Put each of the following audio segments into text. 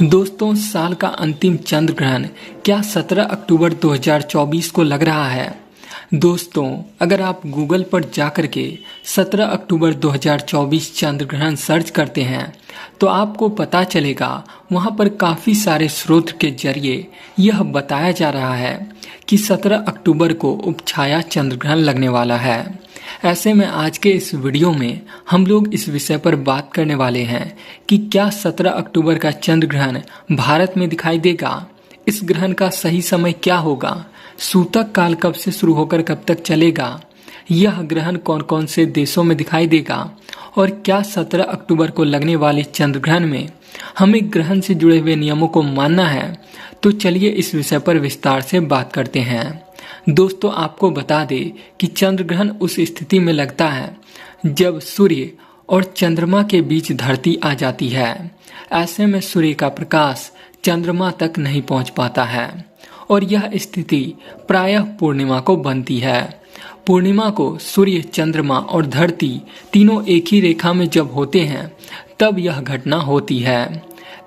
दोस्तों, साल का अंतिम चंद्र ग्रहण क्या 17 अक्टूबर 2024 को लग रहा है। दोस्तों, अगर आप गूगल पर जाकर के 17 अक्टूबर 2024 चंद्र ग्रहण सर्च करते हैं तो आपको पता चलेगा वहां पर काफ़ी सारे स्रोत के जरिए यह बताया जा रहा है कि 17 अक्टूबर को उपछाया चंद्र ग्रहण लगने वाला है। ऐसे में आज के इस वीडियो में हम लोग इस विषय पर बात करने वाले हैं कि क्या 17 अक्टूबर का चंद्र ग्रहण भारत में दिखाई देगा, इस ग्रहण का सही समय क्या होगा, सूतक काल कब से शुरू होकर कब तक चलेगा, यह ग्रहण कौन कौन से देशों में दिखाई देगा और क्या 17 अक्टूबर को लगने वाले चंद्र ग्रहण में हमें ग्रहण से जुड़े हुए नियमों को मानना है। तो चलिए इस विषय पर विस्तार से बात करते हैं। दोस्तों, आपको बता दें कि चंद्र ग्रहण उस स्थिति में लगता है जब सूर्य और चंद्रमा के बीच धरती आ जाती है। ऐसे में सूर्य का प्रकाश चंद्रमा तक नहीं पहुंच पाता है और यह स्थिति प्रायः पूर्णिमा को बनती है। पूर्णिमा को सूर्य, चंद्रमा और धरती तीनों एक ही रेखा में जब होते हैं तब यह घटना होती है।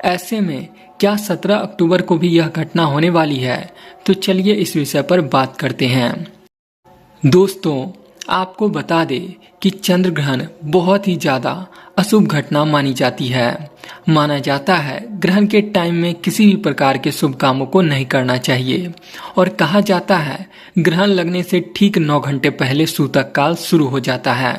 ऐसे में क्या 17 अक्टूबर को भी यह घटना होने वाली है? तो चलिए इस विषय पर बात करते हैं। दोस्तों, आपको बता दें कि चंद्र ग्रहण बहुत ही ज्यादा अशुभ घटना मानी जाती है। माना जाता है ग्रहण के टाइम में किसी भी प्रकार के शुभ कामों को नहीं करना चाहिए और कहा जाता है ग्रहण लगने से ठीक 9 घंटे पहले सूतक काल शुरू हो जाता है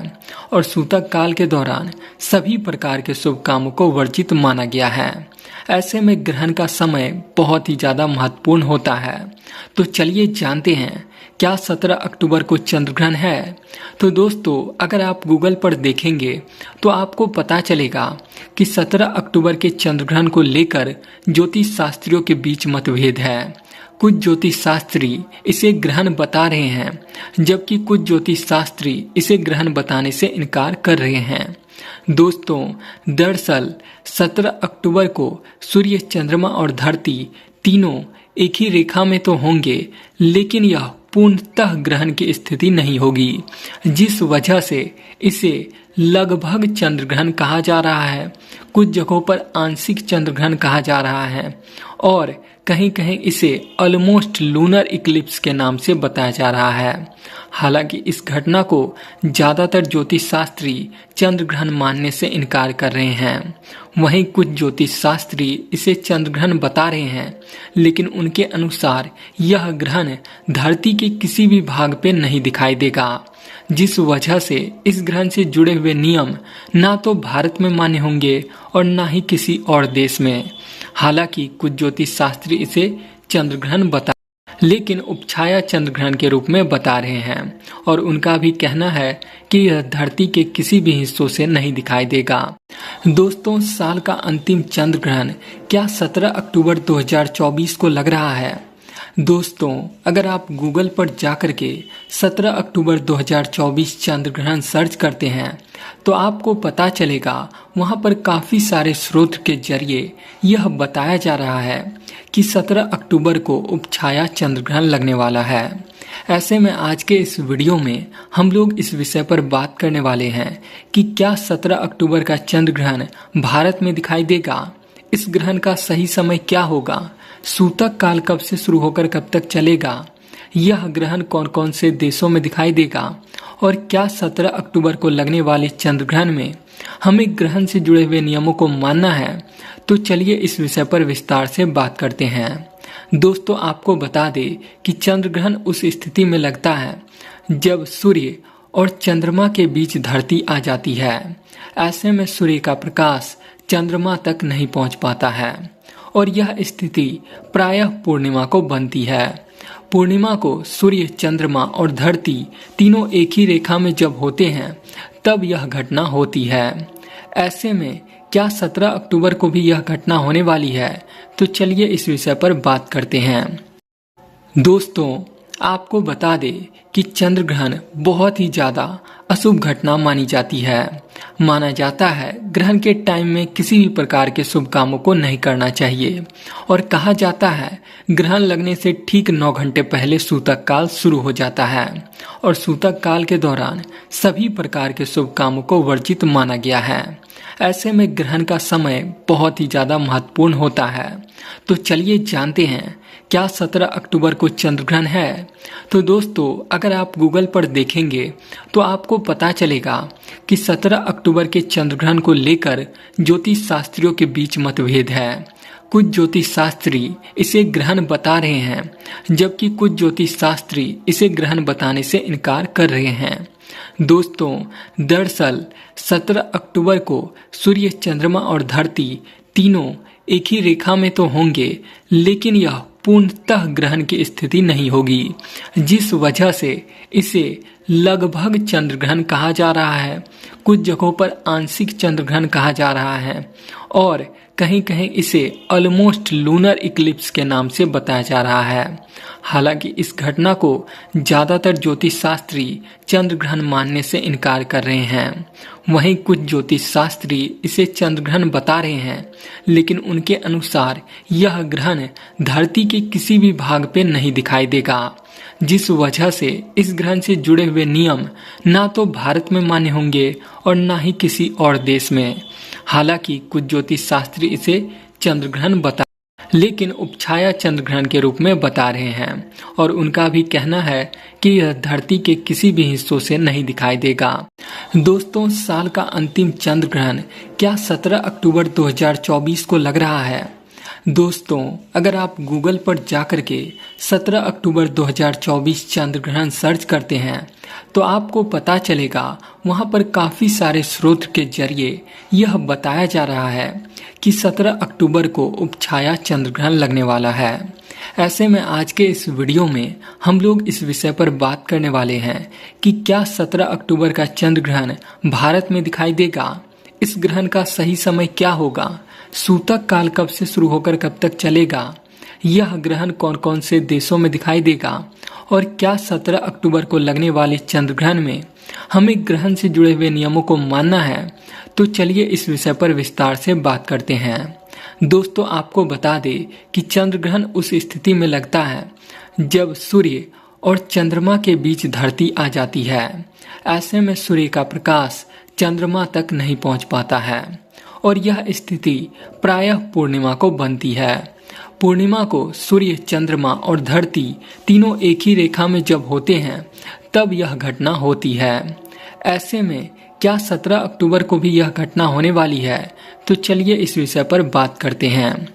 और सूतक काल के दौरान सभी प्रकार के शुभ कामों को वर्जित माना गया है। ऐसे में ग्रहण का समय बहुत ही ज्यादा महत्वपूर्ण होता है। तो चलिए जानते हैं क्या 17 अक्टूबर को चंद्र ग्रहण है। तो दोस्तों, अगर आप गूगल पर देखेंगे तो आपको पता चलेगा कि 17 अक्टूबर के चंद्र ग्रहण को लेकर ज्योतिष शास्त्रियों के बीच मतभेद है। कुछ ज्योतिष शास्त्री इसे ग्रहण बता रहे हैं जबकि कुछ ज्योतिष शास्त्री इसे ग्रहण बताने से इनकार कर रहे हैं। दोस्तों, दरअसल 17 अक्टूबर को सूर्य, चंद्रमा और धरती तीनों एक ही रेखा में तो होंगे, लेकिन यह पूर्णतः ग्रहण की स्थिति नहीं होगी, जिस वजह से इसे लगभग चंद्र ग्रहण कहा जा रहा है। कुछ जगहों पर आंशिक चंद्र ग्रहण कहा जा रहा है और कहीं कहीं इसे ऑलमोस्ट लूनर इक्लिप्स के नाम से बताया जा रहा है। हालांकि इस घटना को ज्यादातर ज्योतिष शास्त्री चंद्र ग्रहण मानने से इनकार कर रहे हैं। वहीं कुछ ज्योतिष शास्त्री इसे चंद्र ग्रहण बता रहे हैं, लेकिन उनके अनुसार यह ग्रहण धरती के किसी भी भाग पे नहीं दिखाई देगा, जिस वजह से इस ग्रहण से जुड़े हुए नियम ना तो भारत में मान्य होंगे और ना ही किसी और देश में। हालांकि कुछ ज्योतिष शास्त्री इसे चंद्र ग्रहण बता लेकिन उपछाया चंद्र ग्रहण के रूप में बता रहे हैं और उनका भी कहना है कि यह धरती के किसी भी हिस्सों से नहीं दिखाई देगा। दोस्तों, साल का अंतिम चंद्र ग्रहण क्या 17 अक्टूबर 2024 को लग रहा है। दोस्तों, अगर आप गूगल पर जाकर के 17 अक्टूबर 2024 चंद्र ग्रहण सर्च करते हैं तो आपको पता चलेगा वहां पर काफ़ी सारे स्रोत के जरिए यह बताया जा रहा है कि 17 अक्टूबर को उपछाया चंद्र ग्रहण लगने वाला है। ऐसे में आज के इस वीडियो में हम लोग इस विषय पर बात करने वाले हैं कि क्या 17 अक्टूबर का चंद्र ग्रहण भारत में दिखाई देगा, इस ग्रहण का सही समय क्या होगा, सूतक काल कब से शुरू होकर कब तक चलेगा, यह ग्रहण कौन कौन से देशों में दिखाई देगा और क्या 17 अक्टूबर को लगने वाले चंद्र ग्रहण में हमें ग्रहण से जुड़े हुए नियमों को मानना है। तो चलिए इस विषय पर विस्तार से बात करते हैं। दोस्तों, आपको बता दें कि चंद्र ग्रहण उस स्थिति में लगता है जब सूर्य और चंद्रमा के बीच धरती आ जाती है। ऐसे में सूर्य का प्रकाश चंद्रमा तक नहीं पहुंच पाता है और यह स्थिति प्रायः पूर्णिमा को बनती है। पूर्णिमा को सूर्य, चंद्रमा और धरती तीनों एक ही रेखा में जब होते हैं तब यह घटना होती है। ऐसे में क्या 17 अक्टूबर को भी यह घटना होने वाली है? तो चलिए इस विषय पर बात करते हैं। दोस्तों, आपको बता दें कि चंद्र ग्रहण बहुत ही ज्यादा अशुभ घटना मानी जाती है। माना जाता है ग्रहण के टाइम में किसी भी प्रकार के शुभ कामों को नहीं करना चाहिए और कहा जाता है ग्रहण लगने से ठीक 9 घंटे पहले सूतक काल शुरू हो जाता है और सूतक काल के दौरान सभी प्रकार के शुभ कामों को वर्जित माना गया है। ऐसे में ग्रहण का समय बहुत ही ज्यादा महत्वपूर्ण होता है। तो चलिए जानते हैं क्या 17 अक्टूबर को चंद्र ग्रहण है। तो दोस्तों अगर आप गूगल पर देखेंगे तो आपको पता चलेगा कि 17 अक्टूबर के चंद्र ग्रहण को लेकर ज्योतिष शास्त्रियों के बीच मतभेद है। कुछ ज्योतिष शास्त्री इसे ग्रहण बता रहे हैं जबकि कुछ ज्योतिष शास्त्री इसे ग्रहण बताने से इनकार कर रहे हैं। दोस्तों दरअसल 17 अक्टूबर को सूर्य, चंद्रमा और धरती तीनों एक ही रेखा में तो होंगे, लेकिन यह पूर्णतः ग्रहण की स्थिति नहीं होगी, जिस वजह से इसे लगभग चंद्र ग्रहण कहा जा रहा है। कुछ जगहों पर आंशिक चंद्र ग्रहण कहा जा रहा है और कहीं कहीं इसे ऑलमोस्ट लूनर इक्लिप्स के नाम से बताया जा रहा है। हालांकि इस घटना को ज्यादातर ज्योतिष शास्त्री चंद्र ग्रहण मानने से इनकार कर रहे हैं। वहीं कुछ ज्योतिष शास्त्री इसे चंद्र ग्रहण बता रहे हैं, लेकिन उनके अनुसार यह ग्रहण धरती के किसी भी भाग पे नहीं दिखाई देगा, जिस वजह से इस ग्रहण से जुड़े हुए नियम ना तो भारत में मान्य होंगे और ना ही किसी और देश में। हालांकि कुछ ज्योतिष शास्त्री इसे चंद्र ग्रहण बता लेकिन उपछाया चंद्र ग्रहण के रूप में बता रहे हैं और उनका भी कहना है कि यह धरती के किसी भी हिस्सों से नहीं दिखाई देगा। दोस्तों साल का अंतिम चंद्र ग्रहण क्या 17 अक्टूबर 2024 को लग रहा है। दोस्तों अगर आप गूगल पर जाकर के 17 अक्टूबर 2024 चंद्र ग्रहण सर्च करते हैं तो आपको पता चलेगा वहां पर काफी सारे स्रोत के जरिए यह बताया जा रहा है कि 17 अक्टूबर को उपछाया चंद्र ग्रहण लगने वाला है। ऐसे में आज के इस वीडियो में हम लोग इस विषय पर बात करने वाले हैं कि क्या 17 अक्टूबर का चंद्र ग्रहण भारत में दिखाई देगा, इस ग्रहण का सही समय क्या होगा, सूतक काल कब से शुरू होकर कब तक चलेगा, यह ग्रहण कौन कौन से देशों में दिखाई देगा और क्या 17 अक्टूबर को लगने वाले चंद्र ग्रहण में हमें ग्रहण से जुड़े हुए नियमों को मानना है। तो चलिए इस विषय पर विस्तार से बात करते हैं। दोस्तों आपको बता दें कि चंद्र ग्रहण उस स्थिति में लगता है जब सूर्य और चंद्रमा के बीच धरती आ जाती है। ऐसे में सूर्य का प्रकाश चंद्रमा तक नहीं पहुंच पाता है और यह स्थिति प्रायः पूर्णिमा को बनती है। पूर्णिमा को सूर्य, चंद्रमा और धरती तीनों एक ही रेखा में जब होते हैं तब यह घटना होती है। ऐसे में क्या 17 अक्टूबर को भी यह घटना होने वाली है। तो चलिए इस विषय पर बात करते हैं।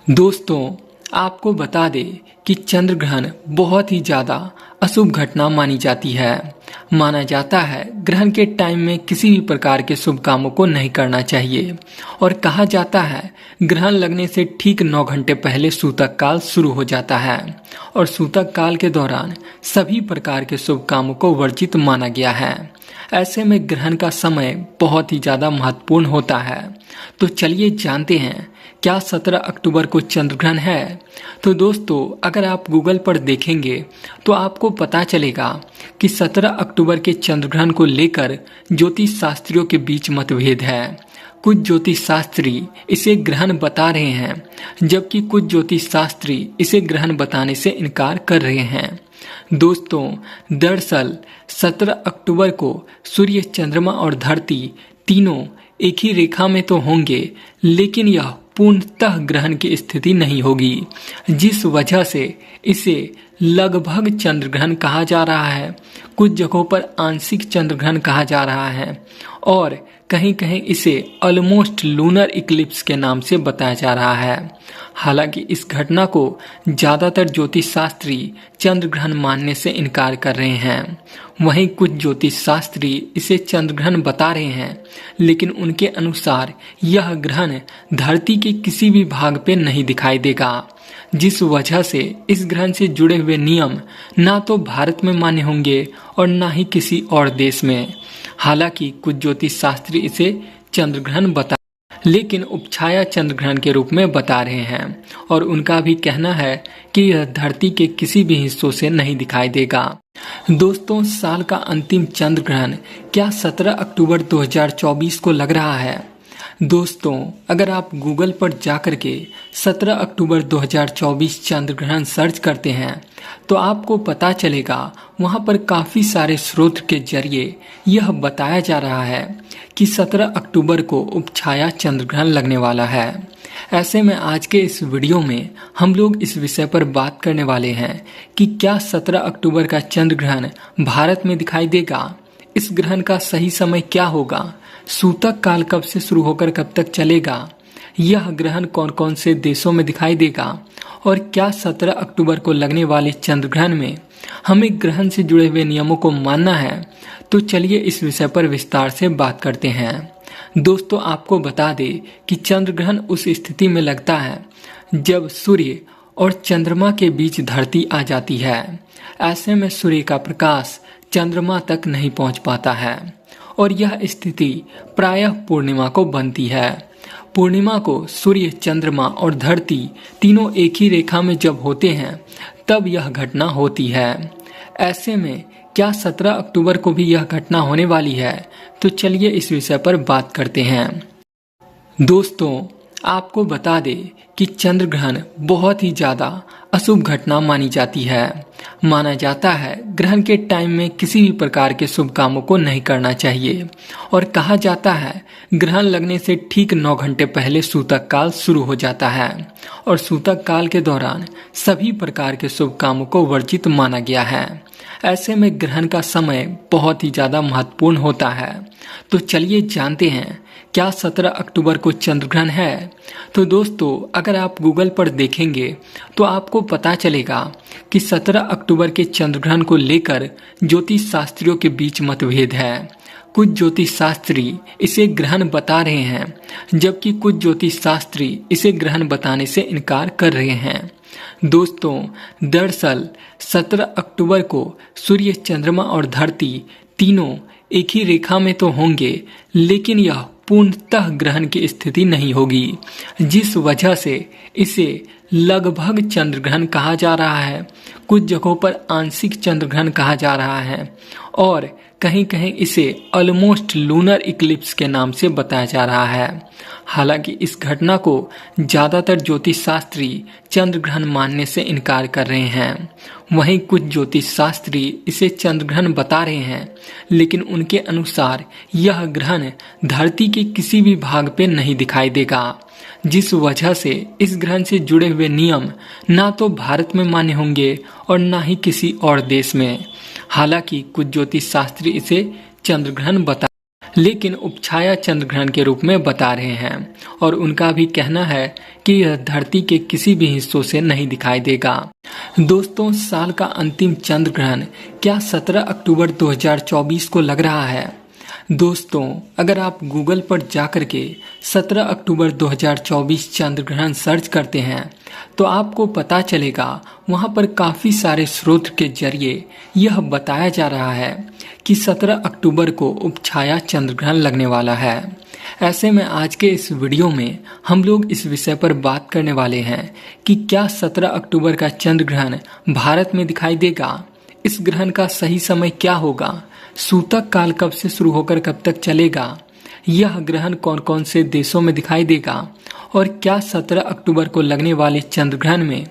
दोस्तों आपको बता दें कि चंद्र ग्रहण बहुत ही ज्यादा अशुभ घटना मानी जाती है। माना जाता है ग्रहण के टाइम में किसी भी प्रकार के शुभ कामों को नहीं करना चाहिए और कहा जाता है ग्रहण लगने से ठीक 9 घंटे पहले सूतक काल शुरू हो जाता है और सूतक काल के दौरान सभी प्रकार के शुभ कामों को वर्जित माना गया है। ऐसे में ग्रहण का समय बहुत ही ज्यादा महत्वपूर्ण होता है। तो चलिए जानते हैं क्या 17 अक्टूबर को चंद्र ग्रहण है। तो दोस्तों अगर आप गूगल पर देखेंगे तो आपको पता चलेगा कि 17 अक्टूबर के चंद्र ग्रहण को लेकर ज्योतिष शास्त्रियों के बीच मतभेद है। कुछ ज्योतिष शास्त्री इसे ग्रहण बता रहे हैं जबकि कुछ ज्योतिष शास्त्री इसे ग्रहण बताने से इनकार कर रहे हैं। दोस्तों दरअसल 17 अक्टूबर को सूर्य, चंद्रमा और धरती तीनों एक ही रेखा में तो होंगे, लेकिन यह पूर्णतः ग्रहण की स्थिति नहीं होगी, जिस वजह से इसे लगभग चंद्र ग्रहण कहा जा रहा है। कुछ जगहों पर आंशिक चंद्र ग्रहण कहा जा रहा है और कहीं कहीं इसे ऑलमोस्ट लूनर इक्लिप्स के नाम से बताया जा रहा है। हालांकि इस घटना को ज्यादातर ज्योतिष शास्त्री चंद्र ग्रहण मानने से इनकार कर रहे हैं। वहीं कुछ ज्योतिष शास्त्री इसे चंद्र ग्रहण बता रहे हैं, लेकिन उनके अनुसार यह ग्रहण धरती के किसी भी भाग पे नहीं दिखाई देगा, जिस वजह से इस ग्रहण से जुड़े हुए नियम ना तो भारत में मान्य होंगे और ना ही किसी और देश में। हालांकि कुछ ज्योतिष शास्त्री इसे चंद्र ग्रहण बता लेकिन उपछाया चंद्र ग्रहण के रूप में बता रहे हैं और उनका भी कहना है कि यह धरती के किसी भी हिस्सों से नहीं दिखाई देगा। दोस्तों, साल का अंतिम चंद्र ग्रहण क्या 17 अक्टूबर 2024 को लग रहा है? दोस्तों, अगर आप गूगल पर जाकर के 17 अक्टूबर 2024 चंद्र ग्रहण सर्च करते हैं तो आपको पता चलेगा वहां पर काफ़ी सारे स्रोत के जरिए यह बताया जा रहा है कि 17 अक्टूबर को उपछाया चंद्र ग्रहण लगने वाला है। ऐसे में आज के इस वीडियो में हम लोग इस विषय पर बात करने वाले हैं कि क्या 17 अक्टूबर का चंद्र ग्रहण भारत में दिखाई देगा, इस ग्रहण का सही समय क्या होगा, सूतक काल कब से शुरू होकर कब तक चलेगा, यह ग्रहण कौन कौन से देशों में दिखाई देगा और क्या 17 अक्टूबर को लगने वाले चंद्र ग्रहण में हमें ग्रहण से जुड़े हुए नियमों को मानना है। तो चलिए इस विषय पर विस्तार से बात करते हैं। दोस्तों, आपको बता दें कि चंद्र ग्रहण उस स्थिति में लगता है जब सूर्य और चंद्रमा के बीच धरती आ जाती है। ऐसे में सूर्य का प्रकाश चंद्रमा तक नहीं पहुंच पाता है और यह स्थिति प्रायः पूर्णिमा को बनती है। पूर्णिमा को सूर्य, चंद्रमा और धरती तीनों एक ही रेखा में जब होते हैं तब यह घटना होती है। ऐसे में क्या 17 अक्टूबर को भी यह घटना होने वाली है? तो चलिए इस विषय पर बात करते हैं। दोस्तों, आपको बता दें कि चंद्र ग्रहण बहुत ही ज्यादा अशुभ घटना मानी जाती है। माना जाता है ग्रहण के टाइम में किसी भी प्रकार के शुभ कामों को नहीं करना चाहिए और कहा जाता है ग्रहण लगने से ठीक 9 घंटे पहले सूतक काल शुरू हो जाता है और सूतक काल के दौरान सभी प्रकार के शुभ कामों को वर्जित माना गया है। ऐसे में ग्रहण का समय बहुत ही ज्यादा महत्वपूर्ण होता है। तो चलिए जानते हैं क्या 17 अक्टूबर को चंद्र ग्रहण है। तो दोस्तों, अगर आप गूगल पर देखेंगे तो आपको पता चलेगा कि 17 अक्टूबर के चंद्र ग्रहण को लेकर ज्योतिष शास्त्रियों के बीच मतभेद है। कुछ ज्योतिष शास्त्री इसे ग्रहण बता रहे हैं जबकि कुछ ज्योतिष शास्त्री इसे ग्रहण बताने से इनकार कर रहे हैं। दोस्तों, दरअसल 17 अक्टूबर को सूर्य, चंद्रमा और धरती तीनों एक ही रेखा में तो होंगे, लेकिन यह पूर्णतः ग्रहण की स्थिति नहीं होगी, जिस वजह से इसे लगभग चंद्र ग्रहण कहा जा रहा है। कुछ जगहों पर आंशिक चंद्र ग्रहण कहा जा रहा है और कहीं कहीं इसे ऑलमोस्ट लूनर इक्लिप्स के नाम से बताया जा रहा है। हालांकि इस घटना को ज्यादातर ज्योतिष शास्त्री चंद्र ग्रहण मानने से इनकार कर रहे हैं। वहीं कुछ ज्योतिष शास्त्री इसे चंद्र ग्रहण बता रहे हैं, लेकिन उनके अनुसार यह ग्रहण धरती के किसी भी भाग पे नहीं दिखाई देगा, जिस वजह से इस ग्रहण से जुड़े हुए नियम ना तो भारत में मान्य होंगे और ना ही किसी और देश में। हालांकि कुछ ज्योतिष शास्त्री इसे चंद्र ग्रहण बता लेकिन उपछाया चंद्र ग्रहण के रूप में बता रहे हैं और उनका भी कहना है कि यह धरती के किसी भी हिस्सों से नहीं दिखाई देगा। दोस्तों, साल का अंतिम चंद्र ग्रहण क्या 17 अक्टूबर 2024 को लग रहा है? दोस्तों, अगर आप गूगल पर जाकर के 17 अक्टूबर 2024 चंद्र ग्रहण सर्च करते हैं तो आपको पता चलेगा वहां पर काफी सारे स्रोत के जरिए यह बताया जा रहा है कि 17 अक्टूबर को उपछाया चंद्र ग्रहण लगने वाला है। ऐसे में आज के इस वीडियो में हम लोग इस विषय पर बात करने वाले हैं कि क्या 17 अक्टूबर का चंद्र ग्रहण भारत में दिखाई देगा, इस ग्रहण का सही समय क्या होगा, सूतक काल कब से शुरू होकर कब तक चलेगा, यह ग्रहण कौन कौन से देशों में दिखाई देगा और क्या 17 अक्टूबर को लगने वाले चंद्र ग्रहण में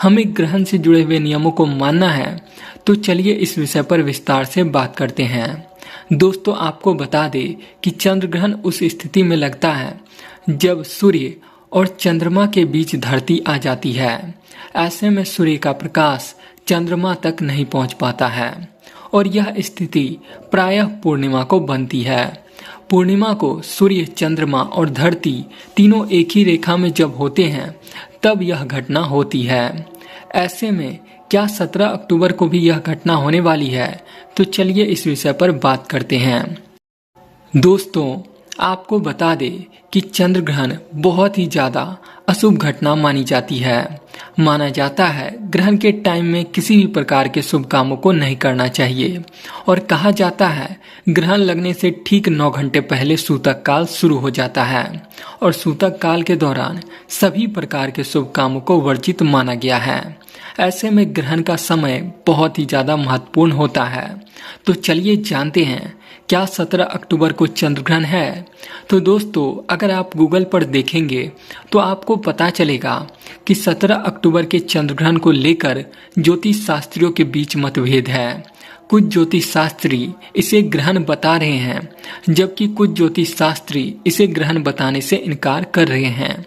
हमें ग्रहण से जुड़े हुए नियमों को मानना है। तो चलिए इस विषय पर विस्तार से बात करते हैं। दोस्तों, आपको बता दें कि चंद्र ग्रहण उस स्थिति में लगता है जब सूर्य और चंद्रमा के बीच धरती आ जाती है। ऐसे में सूर्य का प्रकाश चंद्रमा तक नहीं पहुंच पाता है और यह स्थिति प्रायः पूर्णिमा को बनती है। पूर्णिमा को सूर्य, चंद्रमा और धरती तीनों एक ही रेखा में जब होते हैं तब यह घटना होती है। ऐसे में क्या 17 अक्टूबर को भी यह घटना होने वाली है? तो चलिए इस विषय पर बात करते हैं। दोस्तों, आपको बता दें कि चंद्र ग्रहण बहुत ही ज्यादा अशुभ घटना मानी जाती है। माना जाता है ग्रहण के टाइम में किसी भी प्रकार के शुभ कामों को नहीं करना चाहिए और कहा जाता है ग्रहण लगने से ठीक 9 घंटे पहले सूतक काल शुरू हो जाता है और सूतक काल के दौरान सभी प्रकार के शुभ कामों को वर्जित माना गया है। ऐसे में ग्रहण का समय बहुत ही ज्यादा महत्वपूर्ण होता है। तो चलिए जानते हैं क्या 17 अक्टूबर को चंद्र ग्रहण है। तो दोस्तों अगर आप गूगल पर देखेंगे तो आपको पता चलेगा कि 17 अक्टूबर के चंद्र ग्रहण को लेकर ज्योतिष शास्त्रियों के बीच मतभेद है। कुछ ज्योतिष शास्त्री इसे ग्रहण बता रहे हैं जबकि कुछ ज्योतिष शास्त्री इसे ग्रहण बताने से इनकार कर रहे हैं।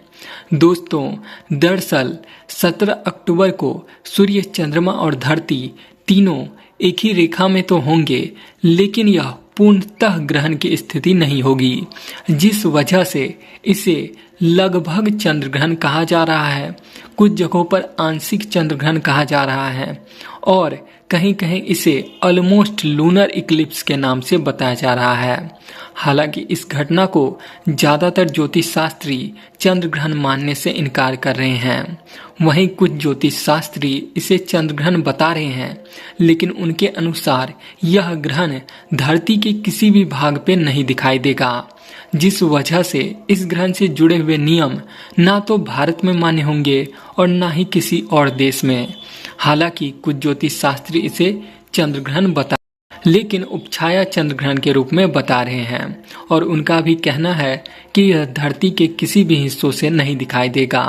दोस्तों दरअसल 17 अक्टूबर को सूर्य, चंद्रमा और धरती तीनों एक ही रेखा में तो होंगे, लेकिन यह पूर्णतः ग्रहण की स्थिति नहीं होगी, जिस वजह से इसे लगभग चंद्र ग्रहण कहा जा रहा है। कुछ जगहों पर आंशिक चंद्र ग्रहण कहा जा रहा है और कहीं कहीं इसे ऑलमोस्ट लूनर इक्लिप्स के नाम से बताया जा रहा है। हालांकि इस घटना को ज्यादातर ज्योतिष शास्त्री चंद्र ग्रहण मानने से इनकार कर रहे हैं। वहीं कुछ ज्योतिष शास्त्री इसे चंद्र ग्रहण बता रहे हैं, लेकिन उनके अनुसार यह ग्रहण धरती के किसी भी भाग पे नहीं दिखाई देगा, जिस वजह से इस ग्रहण से जुड़े हुए नियम ना तो भारत में मान्य होंगे और ना ही किसी और देश में। हालांकि कुछ ज्योतिष शास्त्री इसे चंद्र ग्रहण बता लेकिन उपछाया चंद्र ग्रहण के रूप में बता रहे हैं और उनका भी कहना है कि यह धरती के किसी भी हिस्सों से नहीं दिखाई देगा।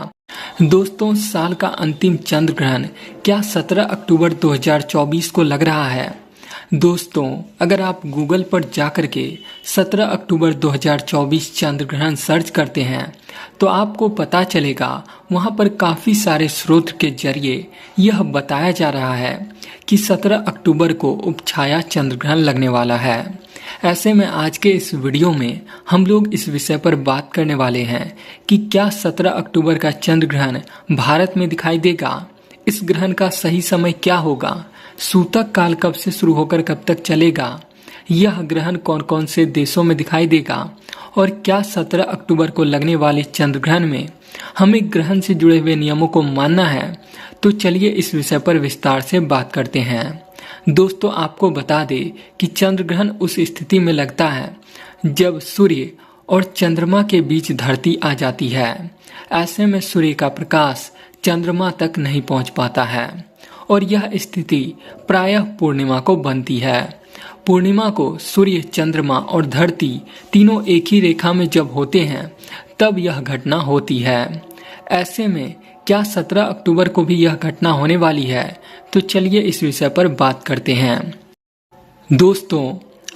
दोस्तों साल का अंतिम चंद्र ग्रहण क्या 17 अक्टूबर 2024 को लग रहा है। दोस्तों अगर आप गूगल पर जाकर के 17 अक्टूबर 2024 चंद्र ग्रहण सर्च करते हैं तो आपको पता चलेगा वहां पर काफी सारे स्रोत के जरिए यह बताया जा रहा है कि 17 अक्टूबर को उपछाया चंद्र ग्रहण लगने वाला है। ऐसे में आज के इस वीडियो में हम लोग इस विषय पर बात करने वाले हैं कि क्या 17 अक्टूबर का चंद्र ग्रहण भारत में दिखाई देगा, इस ग्रहण का सही समय क्या होगा, सूतक काल कब से शुरू होकर कब तक चलेगा, यह ग्रहण कौन कौन से देशों में दिखाई देगा और क्या 17 अक्टूबर को लगने वाले चंद्र ग्रहण में हमें ग्रहण से जुड़े हुए नियमों को मानना है। तो चलिए इस विषय पर विस्तार से बात करते हैं। दोस्तों आपको बता दें कि चंद्र ग्रहण उस स्थिति में लगता है जब सूर्य और चंद्रमा के बीच धरती आ जाती है। ऐसे में सूर्य का प्रकाश चंद्रमा तक नहीं पहुंच पाता है और यह स्थिति प्रायः पूर्णिमा को बनती है। पूर्णिमा को सूर्य, चंद्रमा और धरती तीनों एक ही रेखा में जब होते हैं तब यह घटना होती है। ऐसे में क्या 17 अक्टूबर को भी यह घटना होने वाली है। तो चलिए इस विषय पर बात करते हैं। दोस्तों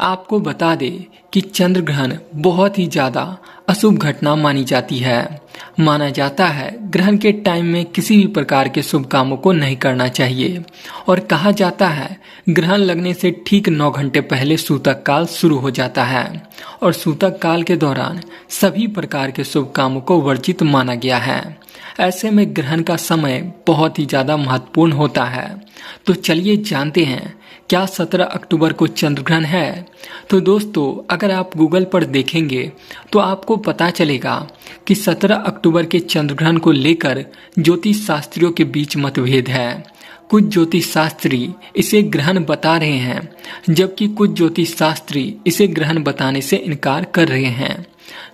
आपको बता दें कि चंद्र ग्रहण बहुत ही ज्यादा अशुभ घटना मानी जाती है। माना जाता है ग्रहण के टाइम में किसी भी प्रकार के शुभ कामों को नहीं करना चाहिए और कहा जाता है ग्रहण लगने से ठीक 9 घंटे पहले सूतक काल शुरू हो जाता है और सूतक काल के दौरान सभी प्रकार के शुभ कामों को वर्जित माना गया है। ऐसे में ग्रहण का समय बहुत ही ज्यादा महत्वपूर्ण होता है। तो चलिए जानते हैं क्या 17 अक्टूबर को चंद्र ग्रहण है। तो दोस्तों अगर आप गूगल पर देखेंगे तो आपको पता चलेगा कि 17 अक्टूबर के चंद्र ग्रहण को लेकर ज्योतिष शास्त्रियों के बीच मतभेद है। कुछ ज्योतिष शास्त्री इसे ग्रहण बता रहे हैं जबकि कुछ ज्योतिष शास्त्री इसे ग्रहण बताने से इनकार कर रहे हैं।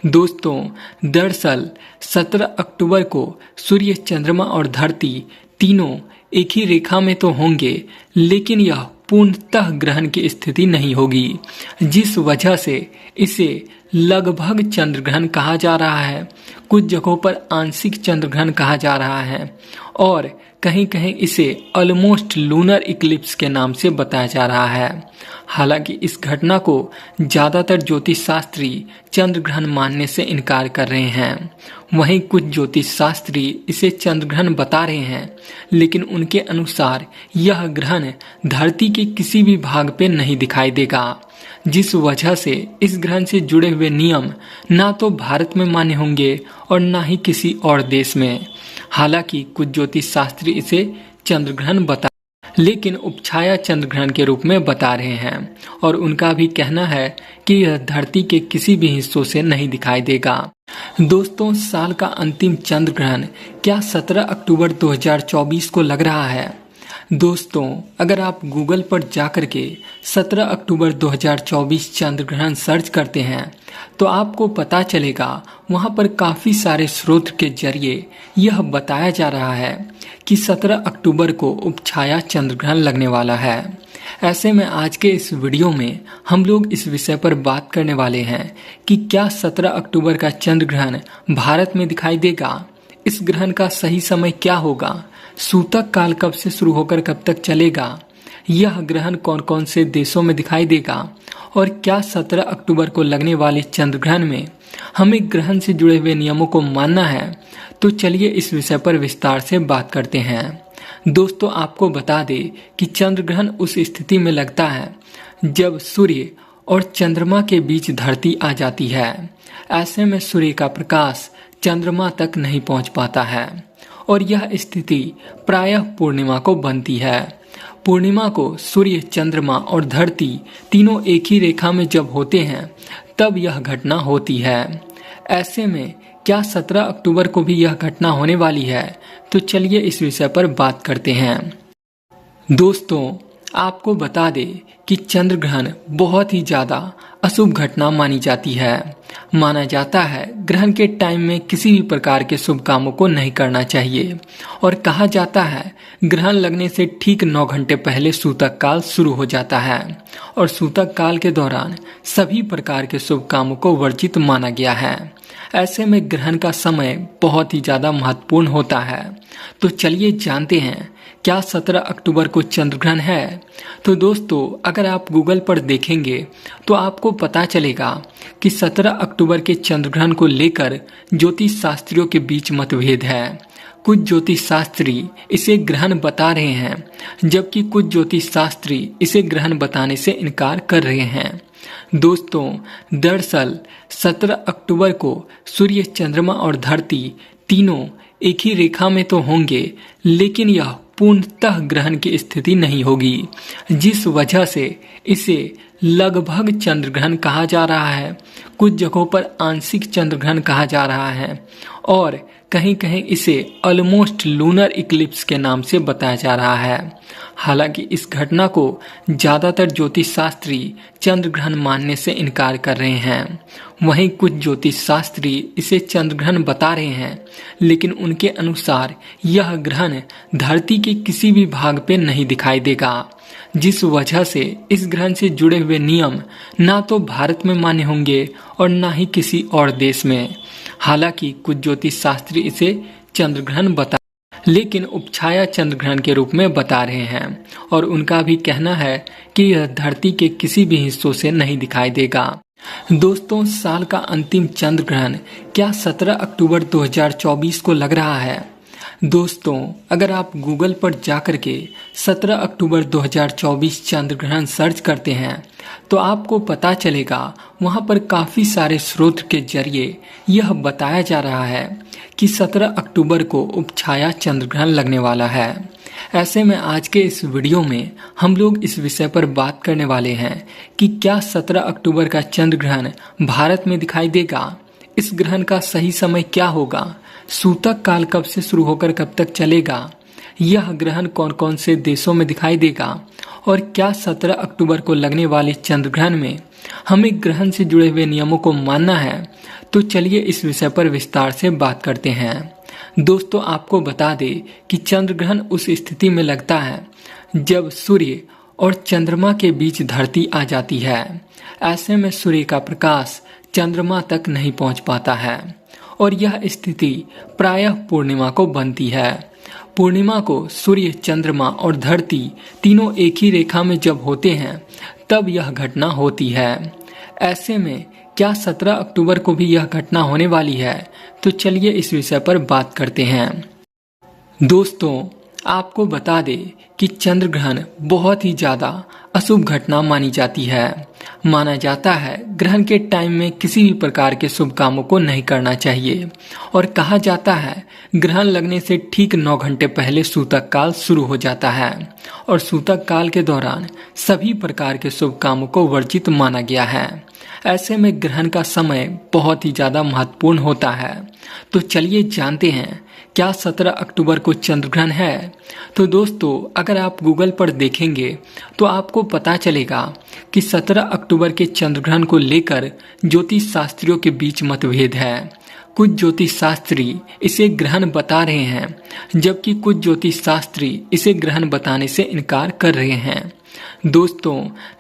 दोस्तों दरअसल 17 अक्टूबर को सूर्य, चंद्रमा और धरती तीनों एक ही रेखा में तो होंगे, लेकिन यह पूर्णतः ग्रहण की स्थिति नहीं होगी, जिस वजह से इसे लगभग चंद्र ग्रहण कहा जा रहा है। कुछ जगहों पर आंशिक चंद्र ग्रहण कहा जा रहा है और कहीं कहीं इसे ऑलमोस्ट लूनर इक्लिप्स के नाम से बताया जा रहा है। हालांकि इस घटना को ज्यादातर ज्योतिष शास्त्री चंद्र ग्रहण मानने से इनकार कर रहे हैं। वहीं कुछ ज्योतिष शास्त्री इसे चंद्र ग्रहण बता रहे हैं, लेकिन उनके अनुसार यह ग्रहण धरती के किसी भी भाग पे नहीं दिखाई देगा, जिस वजह से इस ग्रहण से जुड़े हुए नियम ना तो भारत में मान्य होंगे और ना ही किसी और देश में। हालांकि कुछ ज्योतिष शास्त्री इसे चंद्र ग्रहण लेकिन उपछाया चंद्र ग्रहण के रूप में बता रहे हैं और उनका भी कहना है कि यह धरती के किसी भी हिस्सों से नहीं दिखाई देगा। दोस्तों, साल का अंतिम चंद्र ग्रहण क्या 17 अक्टूबर 2024 को लग रहा है? दोस्तों, अगर आप गूगल पर जाकर के 17 अक्टूबर 2024 चंद्र ग्रहण सर्च करते हैं तो आपको पता चलेगा वहां पर काफ़ी सारे स्रोत के जरिए यह बताया जा रहा है कि 17 अक्टूबर को उपछाया चंद्र ग्रहण लगने वाला है। ऐसे में आज के इस वीडियो में हम लोग इस विषय पर बात करने वाले हैं कि क्या 17 अक्टूबर का चंद्र ग्रहण भारत में दिखाई देगा, इस ग्रहण का सही समय क्या होगा, सूतक काल कब से शुरू होकर कब तक चलेगा, यह ग्रहण कौन कौन से देशों में दिखाई देगा और क्या 17 अक्टूबर को लगने वाले चंद्र ग्रहण में हमें ग्रहण से जुड़े हुए नियमों को मानना है। तो चलिए इस विषय पर विस्तार से बात करते हैं। दोस्तों, आपको बता दें कि चंद्र ग्रहण उस स्थिति में लगता है जब सूर्य और चंद्रमा के बीच धरती आ जाती है। ऐसे में सूर्य का प्रकाश चंद्रमा तक नहीं पहुंच पाता है और यह स्थिति प्रायः पूर्णिमा को बनती है। पूर्णिमा को सूर्य, चंद्रमा और धरती तीनों एक ही रेखा में जब होते हैं तब यह घटना होती है। ऐसे में क्या 17 अक्टूबर को भी यह घटना होने वाली है? तो चलिए इस विषय पर बात करते हैं। दोस्तों, आपको बता दें कि चंद्र ग्रहण बहुत ही ज्यादा अशुभ घटना मानी जाती है। माना जाता है ग्रहण के टाइम में किसी भी प्रकार के शुभ कामों को नहीं करना चाहिए और कहा जाता है ग्रहण लगने से ठीक 9 घंटे पहले सूतक काल शुरू हो जाता है और सूतक काल के दौरान सभी प्रकार के शुभ कामों को वर्जित माना गया है। ऐसे में ग्रहण का समय बहुत ही ज्यादा महत्वपूर्ण होता है। तो चलिए जानते हैं क्या 17 अक्टूबर को चंद्र ग्रहण है। तो दोस्तों, अगर आप गूगल पर देखेंगे तो आपको पता चलेगा कि 17 अक्टूबर के चंद्र ग्रहण को लेकर ज्योतिष शास्त्रियों के बीच मतभेद है। कुछ ज्योतिष शास्त्री इसे ग्रहण बता रहे हैं जबकि कुछ ज्योतिष शास्त्री इसे ग्रहण बताने से इनकार कर रहे हैं। दोस्तों, दरअसल 17 अक्टूबर को सूर्य, चंद्रमा और धरती तीनों एक ही रेखा में तो होंगे, लेकिन यह पूर्णतः ग्रहण की स्थिति नहीं होगी, जिस वजह से इसे लगभग चंद्र ग्रहण कहा जा रहा है। कुछ जगहों पर आंशिक चंद्र ग्रहण कहा जा रहा है और कहीं कहीं इसे ऑलमोस्ट लूनर इक्लिप्स के नाम से बताया जा रहा है। हालांकि इस घटना को ज्यादातर ज्योतिष शास्त्री चंद्र ग्रहण मानने से इनकार कर रहे हैं। वहीं कुछ ज्योतिष शास्त्री इसे चंद्र ग्रहण बता रहे हैं, लेकिन उनके अनुसार यह ग्रहण धरती के किसी भी भाग पे नहीं दिखाई देगा, जिस वजह से इस ग्रहण से जुड़े हुए नियम ना तो भारत में मान्य होंगे और ना ही किसी और देश में। हालांकि कुछ ज्योतिष शास्त्री इसे चंद्र ग्रहण बता लेकिन उपछाया चंद्र ग्रहण के रूप में बता रहे हैं और उनका भी कहना है कि यह धरती के किसी भी हिस्सों से नहीं दिखाई देगा। दोस्तों, साल का अंतिम चंद्र ग्रहण क्या 17 अक्टूबर 2024 को लग रहा है? दोस्तों, अगर आप गूगल पर जाकर के 17 अक्टूबर 2024 चंद्र ग्रहण सर्च करते हैं तो आपको पता चलेगा वहां पर काफी सारे स्रोत के जरिए यह बताया जा रहा है कि 17 अक्टूबर को उपछाया चंद्र ग्रहण लगने वाला है। ऐसे में आज के इस वीडियो में हम लोग इस विषय पर बात करने वाले हैं कि क्या 17 अक्टूबर का चंद्र ग्रहण भारत में दिखाई देगा, इस ग्रहण का सही समय क्या होगा, सूतक काल कब से शुरू होकर कब तक चलेगा, यह ग्रहण कौन कौन से देशों में दिखाई देगा और क्या 17 अक्टूबर को लगने वाले चंद्र ग्रहण में हमें ग्रहण से जुड़े हुए नियमों को मानना है। तो चलिए इस विषय पर विस्तार से बात करते हैं। दोस्तों, आपको बता दें कि चंद्र ग्रहण उस स्थिति में लगता है जब सूर्य और चंद्रमा के बीच धरती आ जाती है। ऐसे में सूर्य का प्रकाश चंद्रमा तक नहीं पहुंच पाता है और यह स्थिति प्रायः पूर्णिमा को बनती है। पूर्णिमा को सूर्य, चंद्रमा और धरती तीनों एक ही रेखा में जब होते हैं तब यह घटना होती है। ऐसे में क्या 17 अक्टूबर को भी यह घटना होने वाली है? तो चलिए इस विषय पर बात करते हैं। दोस्तों, आपको बता दें कि चंद्र ग्रहण बहुत ही ज्यादा अशुभ घटना मानी जाती है। माना जाता है ग्रहण के टाइम में किसी भी प्रकार के शुभ कामों को नहीं करना चाहिए और कहा जाता है ग्रहण लगने से ठीक 9 घंटे पहले सूतक काल शुरू हो जाता है और सूतक काल के दौरान सभी प्रकार के शुभ कामों को वर्जित माना गया है। ऐसे में ग्रहण का समय बहुत ही ज़्यादा महत्वपूर्ण होता है। तो चलिए जानते हैं क्या 17 अक्टूबर को चंद्र ग्रहण है। तो दोस्तों अगर आप गूगल पर देखेंगे तो आपको पता चलेगा कि 17 अक्टूबर के चंद्र ग्रहण को लेकर ज्योतिष शास्त्रियों के बीच मतभेद है। कुछ ज्योतिष शास्त्री इसे ग्रहण बता रहे हैं, जबकि कुछ ज्योतिष शास्त्री इसे ग्रहण बताने से इनकार कर रहे हैं। दोस्तों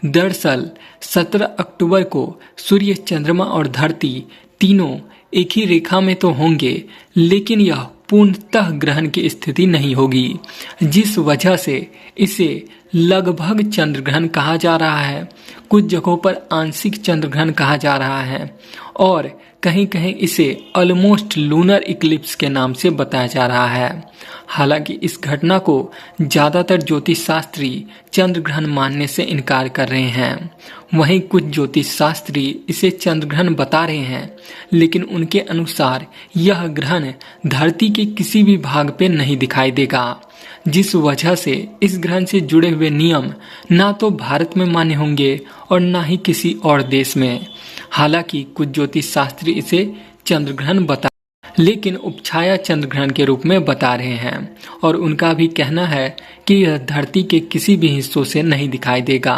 दरअसल 17 अक्टूबर को सूर्य, चंद्रमा और धरती तीनों एक ही रेखा में तो होंगे, लेकिन यह पूर्णतः ग्रहण की स्थिति नहीं होगी, जिस वजह से इसे लगभग चंद्र ग्रहण कहा जा रहा है। कुछ जगहों पर आंशिक चंद्र ग्रहण कहा जा रहा है और कहीं कहीं इसे ऑलमोस्ट लूनर इक्लिप्स के नाम से बताया जा रहा है। हालांकि इस घटना को ज्यादातर ज्योतिष शास्त्री चंद्र ग्रहण मानने से इनकार कर रहे हैं। वहीं कुछ ज्योतिष शास्त्री इसे चंद्र ग्रहण बता रहे हैं, लेकिन उनके अनुसार यह ग्रहण धरती के किसी भी भाग पे नहीं दिखाई देगा, जिस वजह से इस ग्रहण से जुड़े हुए नियम ना तो भारत में मान्य होंगे और ना ही किसी और देश में। हालांकि कुछ ज्योतिष शास्त्री इसे चंद्र ग्रहण बता लेकिन उपछाया चंद्र ग्रहण के रूप में बता रहे हैं और उनका भी कहना है कि यह धरती के किसी भी हिस्सों से नहीं दिखाई देगा।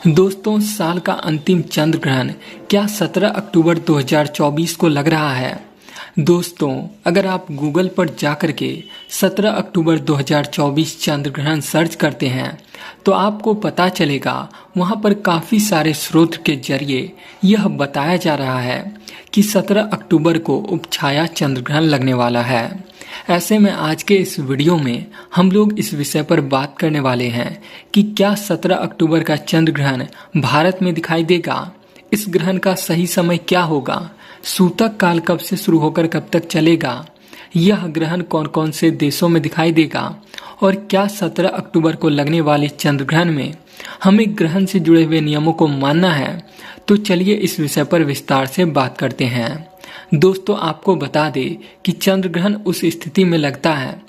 दोस्तों साल का अंतिम चंद्र ग्रहण क्या 17 अक्टूबर 2024 को लग रहा है। दोस्तों अगर आप गूगल पर जाकर के 17 अक्टूबर 2024 चंद्र ग्रहण सर्च करते हैं तो आपको पता चलेगा वहां पर काफी सारे स्रोत के जरिए यह बताया जा रहा है कि 17 अक्टूबर को उपछाया चंद्र ग्रहण लगने वाला है। ऐसे में आज के इस वीडियो में हम लोग इस विषय पर बात करने वाले हैं कि क्या 17 अक्टूबर का चंद्र ग्रहण भारत में दिखाई देगा, इस ग्रहण का सही समय क्या होगा, सूतक काल कब से शुरू होकर कब तक चलेगा, यह ग्रहण कौन कौन से देशों में दिखाई देगा और क्या 17 अक्टूबर को लगने वाले चंद्र ग्रहण में हमें ग्रहण से जुड़े हुए नियमों को मानना है। तो चलिए इस विषय पर विस्तार से बात करते हैं। दोस्तों आपको बता दें कि चंद्र ग्रहण उस स्थिति में लगता है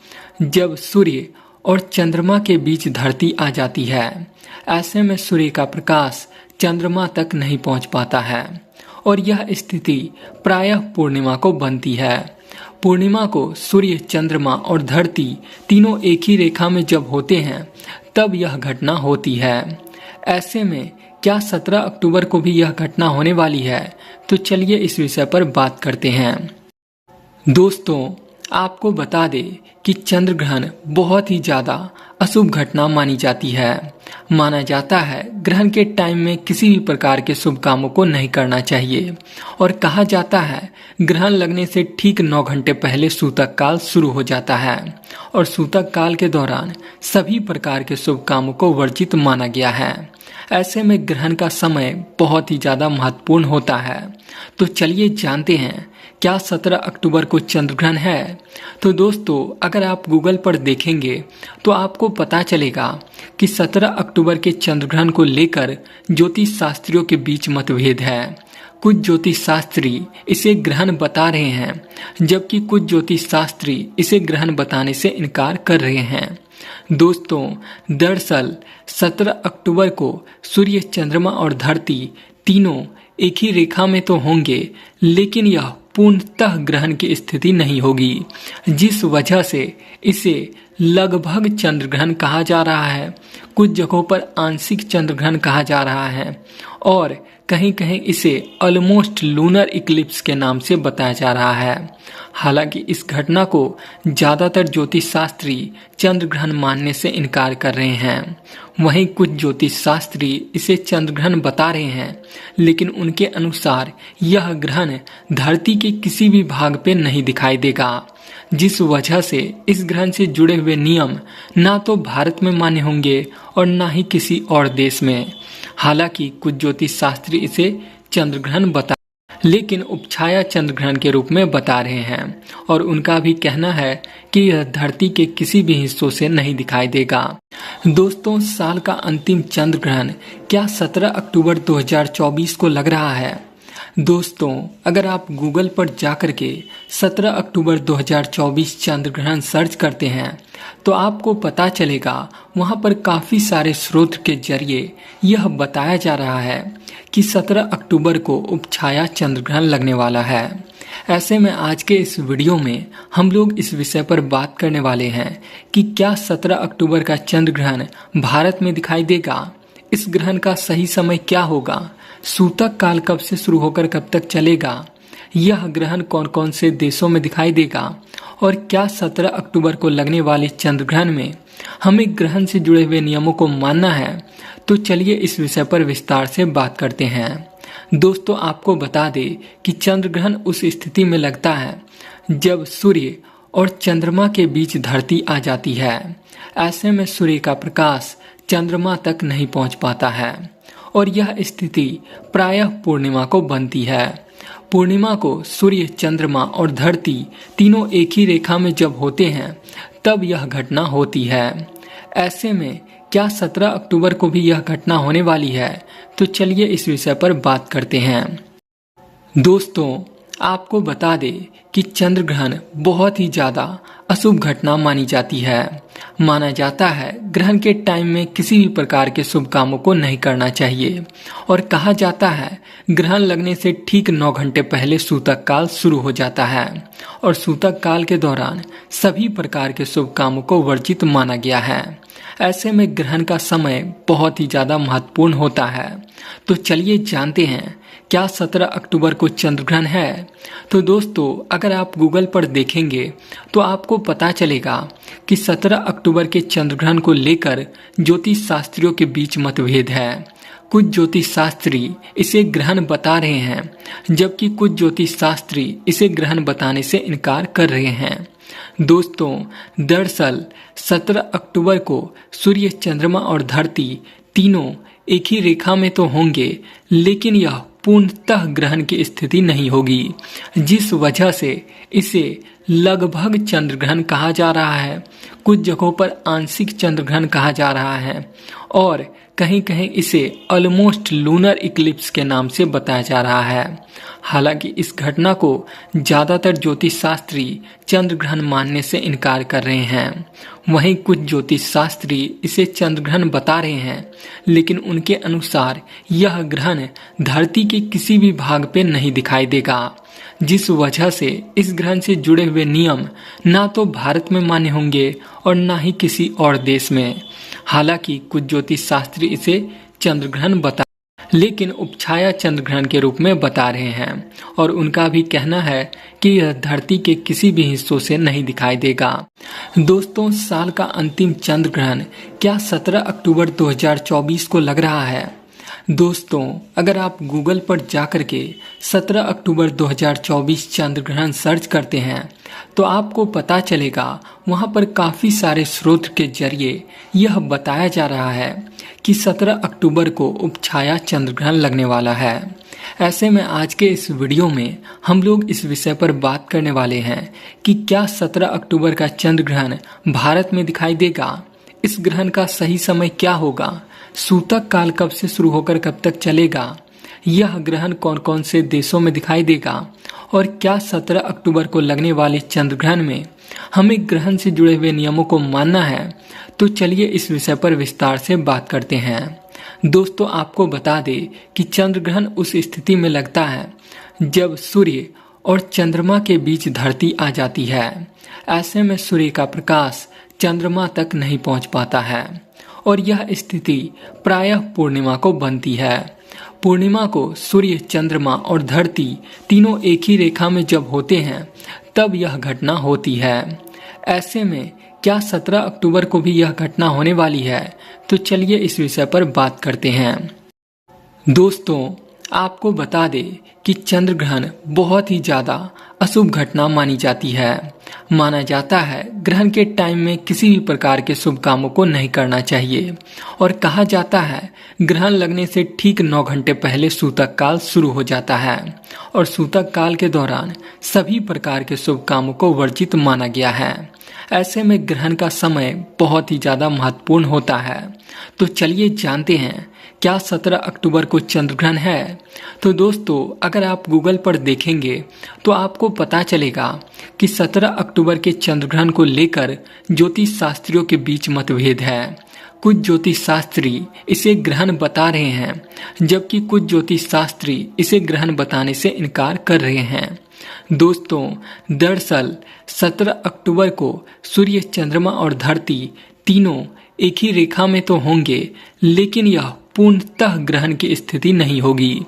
जब सूर्य और चंद्रमा के बीच धरती आ जाती है। ऐसे में सूर्य का प्रकाश चंद्रमा तक नहीं पहुंच पाता है और यह स्थिति प्रायः पूर्णिमा को बनती है। पूर्णिमा को सूर्य, चंद्रमा और धरती तीनों एक ही रेखा में जब होते हैं तब यह घटना होती है। ऐसे में क्या 17 अक्टूबर को भी यह घटना होने वाली है। तो चलिए इस विषय पर बात करते हैं। दोस्तों आपको बता दें कि चंद्र ग्रहण बहुत ही ज्यादा अशुभ घटना मानी जाती है। माना जाता है ग्रहण के टाइम में किसी भी प्रकार के शुभ कामों को नहीं करना चाहिए और कहा जाता है ग्रहण लगने से ठीक 9 घंटे पहले सूतक काल शुरू हो जाता है और सूतक काल के दौरान सभी प्रकार के शुभ कामों को वर्जित माना गया है। ऐसे में ग्रहण का समय बहुत ही ज्यादा महत्वपूर्ण होता है। तो चलिए जानते हैं क्या 17 अक्टूबर को चंद्र ग्रहण है। तो दोस्तों अगर आप गूगल पर देखेंगे तो आपको पता चलेगा कि 17 अक्टूबर के चंद्र ग्रहण को लेकर ज्योतिष शास्त्रियों के बीच मतभेद है। कुछ ज्योतिष शास्त्री इसे ग्रहण बता रहे हैं, जबकि कुछ ज्योतिष शास्त्री इसे ग्रहण बताने से इनकार कर रहे हैं। दोस्तों दरअसल 17 अक्टूबर को सूर्य, चंद्रमा और धरती तीनों एक ही रेखा में तो होंगे, लेकिन यह पूर्णतः ग्रहण की स्थिति नहीं होगी, जिस वजह से इसे लगभग चंद्र ग्रहण कहा जा रहा है। कुछ जगहों पर आंशिक चंद्र ग्रहण कहा जा रहा है और कहीं कहीं इसे ऑलमोस्ट लूनर इक्लिप्स के नाम से बताया जा रहा है। हालांकि इस घटना को ज्यादातर ज्योतिष शास्त्री चंद्र ग्रहण मानने से इनकार कर रहे हैं। वहीं कुछ ज्योतिष शास्त्री इसे चंद्र ग्रहण बता रहे हैं, लेकिन उनके अनुसार यह ग्रहण धरती के किसी भी भाग पे नहीं दिखाई देगा, जिस वजह से इस ग्रहण से जुड़े हुए नियम ना तो भारत में मान्य होंगे और ना ही किसी और देश में। हालांकि कुछ ज्योतिष शास्त्री इसे चंद्र ग्रहण बता लेकिन उपछाया चंद्र ग्रहण के रूप में बता रहे हैं और उनका भी कहना है कि यह धरती के किसी भी हिस्सों से नहीं दिखाई देगा। दोस्तों साल का अंतिम चंद्र ग्रहण क्या 17 अक्टूबर 2024 को लग रहा है। दोस्तों अगर आप गूगल पर जाकर के 17 अक्टूबर 2024 चंद्र ग्रहण सर्च करते हैं तो आपको पता चलेगा वहां पर काफी सारे स्रोत के जरिए यह बताया जा रहा है कि 17 अक्टूबर को उपछाया चंद्र ग्रहण लगने वाला है। ऐसे में आज के इस वीडियो में हम लोग इस विषय पर बात करने वाले हैं कि क्या 17 अक्टूबर का चंद्र ग्रहण भारत में दिखाई देगा, इस ग्रहण का सही समय क्या होगा, सूतक काल कब से शुरू होकर कब तक चलेगा, यह ग्रहण कौन कौन से देशों में दिखाई देगा और क्या 17 अक्टूबर को लगने वाले चंद्र ग्रहण में हमें ग्रहण से जुड़े हुए नियमों को मानना है। तो चलिए इस विषय पर विस्तार से बात करते हैं। दोस्तों, आपको बता दें कि चंद्र ग्रहण उस स्थिति में लगता है जब सूर्य और चंद्रमा के बीच धरती आ जाती है। ऐसे में सूर्य का प्रकाश चंद्रमा तक नहीं पहुंच पाता है और यह स्थिति प्रायः पूर्णिमा को बनती है। पूर्णिमा को सूर्य, चंद्रमा और धरती तीनों एक ही रेखा में जब होते हैं तब यह घटना होती है। ऐसे में क्या 17 अक्टूबर को भी यह घटना होने वाली है? तो चलिए इस विषय पर बात करते हैं। दोस्तों, आपको बता दें कि चंद्र ग्रहण बहुत ही ज्यादा अशुभ घटना मानी जाती है। माना जाता है ग्रहण के टाइम में किसी भी प्रकार के शुभ कामों को नहीं करना चाहिए और कहा जाता है ग्रहण लगने से ठीक 9 घंटे पहले सूतक काल शुरू हो जाता है और सूतक काल के दौरान सभी प्रकार के शुभ कामों को वर्जित माना गया है। ऐसे में ग्रहण का समय बहुत ही ज्यादा महत्वपूर्ण होता है। तो चलिए जानते हैं क्या 17 अक्टूबर को चंद्र ग्रहण है। तो दोस्तों, अगर आप गूगल पर देखेंगे तो आपको पता चलेगा कि 17 अक्टूबर के चंद्र ग्रहण को लेकर ज्योतिष शास्त्रियों के बीच मतभेद है। कुछ ज्योतिष शास्त्री इसे ग्रहण बता रहे हैं जबकि कुछ ज्योतिष शास्त्री इसे ग्रहण बताने से इनकार कर रहे हैं। दोस्तों, दरअसल 17 अक्टूबर को सूर्य, चंद्रमा और धरती तीनों एक ही रेखा में तो होंगे, लेकिन यह पूर्णतः ग्रहण की स्थिति नहीं होगी, जिस वजह से इसे लगभग चंद्र ग्रहण कहा जा रहा है। कुछ जगहों पर आंशिक चंद्र ग्रहण कहा जा रहा है और कहीं कहीं इसे ऑलमोस्ट लूनर इक्लिप्स के नाम से बताया जा रहा है। हालांकि इस घटना को ज्यादातर ज्योतिष शास्त्री चंद्र ग्रहण मानने से इनकार कर रहे हैं। वहीं कुछ ज्योतिष शास्त्री इसे चंद्र ग्रहण बता रहे हैं, लेकिन उनके अनुसार यह ग्रहण धरती के किसी भी भाग पे नहीं दिखाई देगा, जिस वजह से इस ग्रहण से जुड़े हुए नियम ना तो भारत में मान्य होंगे और ना ही किसी और देश में। हालांकि कुछ ज्योतिष शास्त्री इसे चंद्र ग्रहण बता लेकिन उपछाया चंद्र ग्रहण के रूप में बता रहे हैं और उनका भी कहना है कि यह धरती के किसी भी हिस्सों से नहीं दिखाई देगा। दोस्तों, साल का अंतिम चंद्र ग्रहण क्या 17 अक्टूबर 2024 को लग रहा है? दोस्तों, अगर आप गूगल पर जाकर के 17 अक्टूबर 2024 चंद्र ग्रहण सर्च करते हैं तो आपको पता चलेगा वहां पर काफी सारे स्रोत के जरिए यह बताया जा रहा है कि 17 अक्टूबर को उपछाया चंद्र ग्रहण लगने वाला है। ऐसे में आज के इस वीडियो में हम लोग इस विषय पर बात करने वाले हैं कि क्या 17 अक्टूबर का चंद्र ग्रहण भारत में दिखाई देगा, इस ग्रहण का सही समय क्या होगा, सूतक काल कब से शुरू होकर कब तक चलेगा, यह ग्रहण कौन कौन से देशों में दिखाई देगा और क्या 17 अक्टूबर को लगने वाले चंद्र ग्रहण में हमें ग्रहण से जुड़े हुए नियमों को मानना है। तो चलिए इस विषय पर विस्तार से बात करते हैं। दोस्तों, आपको बता दें कि चंद्र ग्रहण उस स्थिति में लगता है जब सूर्य और चंद्रमा के बीच धरती आ जाती है। ऐसे में सूर्य का प्रकाश चंद्रमा तक नहीं पहुंच पाता है और यह स्थिति प्रायः पूर्णिमा को बनती है। पूर्णिमा को सूर्य, चंद्रमा और धरती तीनों एक ही रेखा में जब होते हैं तब यह घटना होती है। ऐसे में क्या 17 अक्टूबर को भी यह घटना होने वाली है? तो चलिए इस विषय पर बात करते हैं। दोस्तों, आपको बता दें कि चंद्र ग्रहण बहुत ही ज्यादा अशुभ घटना मानी जाती है। माना जाता है ग्रहण के टाइम में किसी भी प्रकार के शुभ कामों को नहीं करना चाहिए और कहा जाता है ग्रहण लगने से ठीक 9 घंटे पहले सूतक काल शुरू हो जाता है और सूतक काल के दौरान सभी प्रकार के शुभ कामों को वर्जित माना गया है। ऐसे में ग्रहण का समय बहुत ही ज्यादा महत्वपूर्ण होता है। तो चलिए जानते हैं क्या 17 अक्टूबर को चंद्र ग्रहण है। तो दोस्तों, अगर अगर आप गूगल पर देखेंगे तो आपको पता चलेगा कि 17 अक्टूबर के चंद्र ग्रहण को लेकर ज्योतिष शास्त्रियों के बीच मतभेद है। कुछ ज्योतिष शास्त्री इसे ग्रहण बता रहे हैं, जबकि कुछ ज्योतिष शास्त्री इसे ग्रहण बताने से इनकार कर रहे हैं। दोस्तों, दरअसल 17 अक्टूबर को सूर्य, चंद्रमा और धरती तीनों एक ही रेखा में तो होंगे, लेकिन यह पूर्णतः ग्रहण की स्थिति नहीं होगी,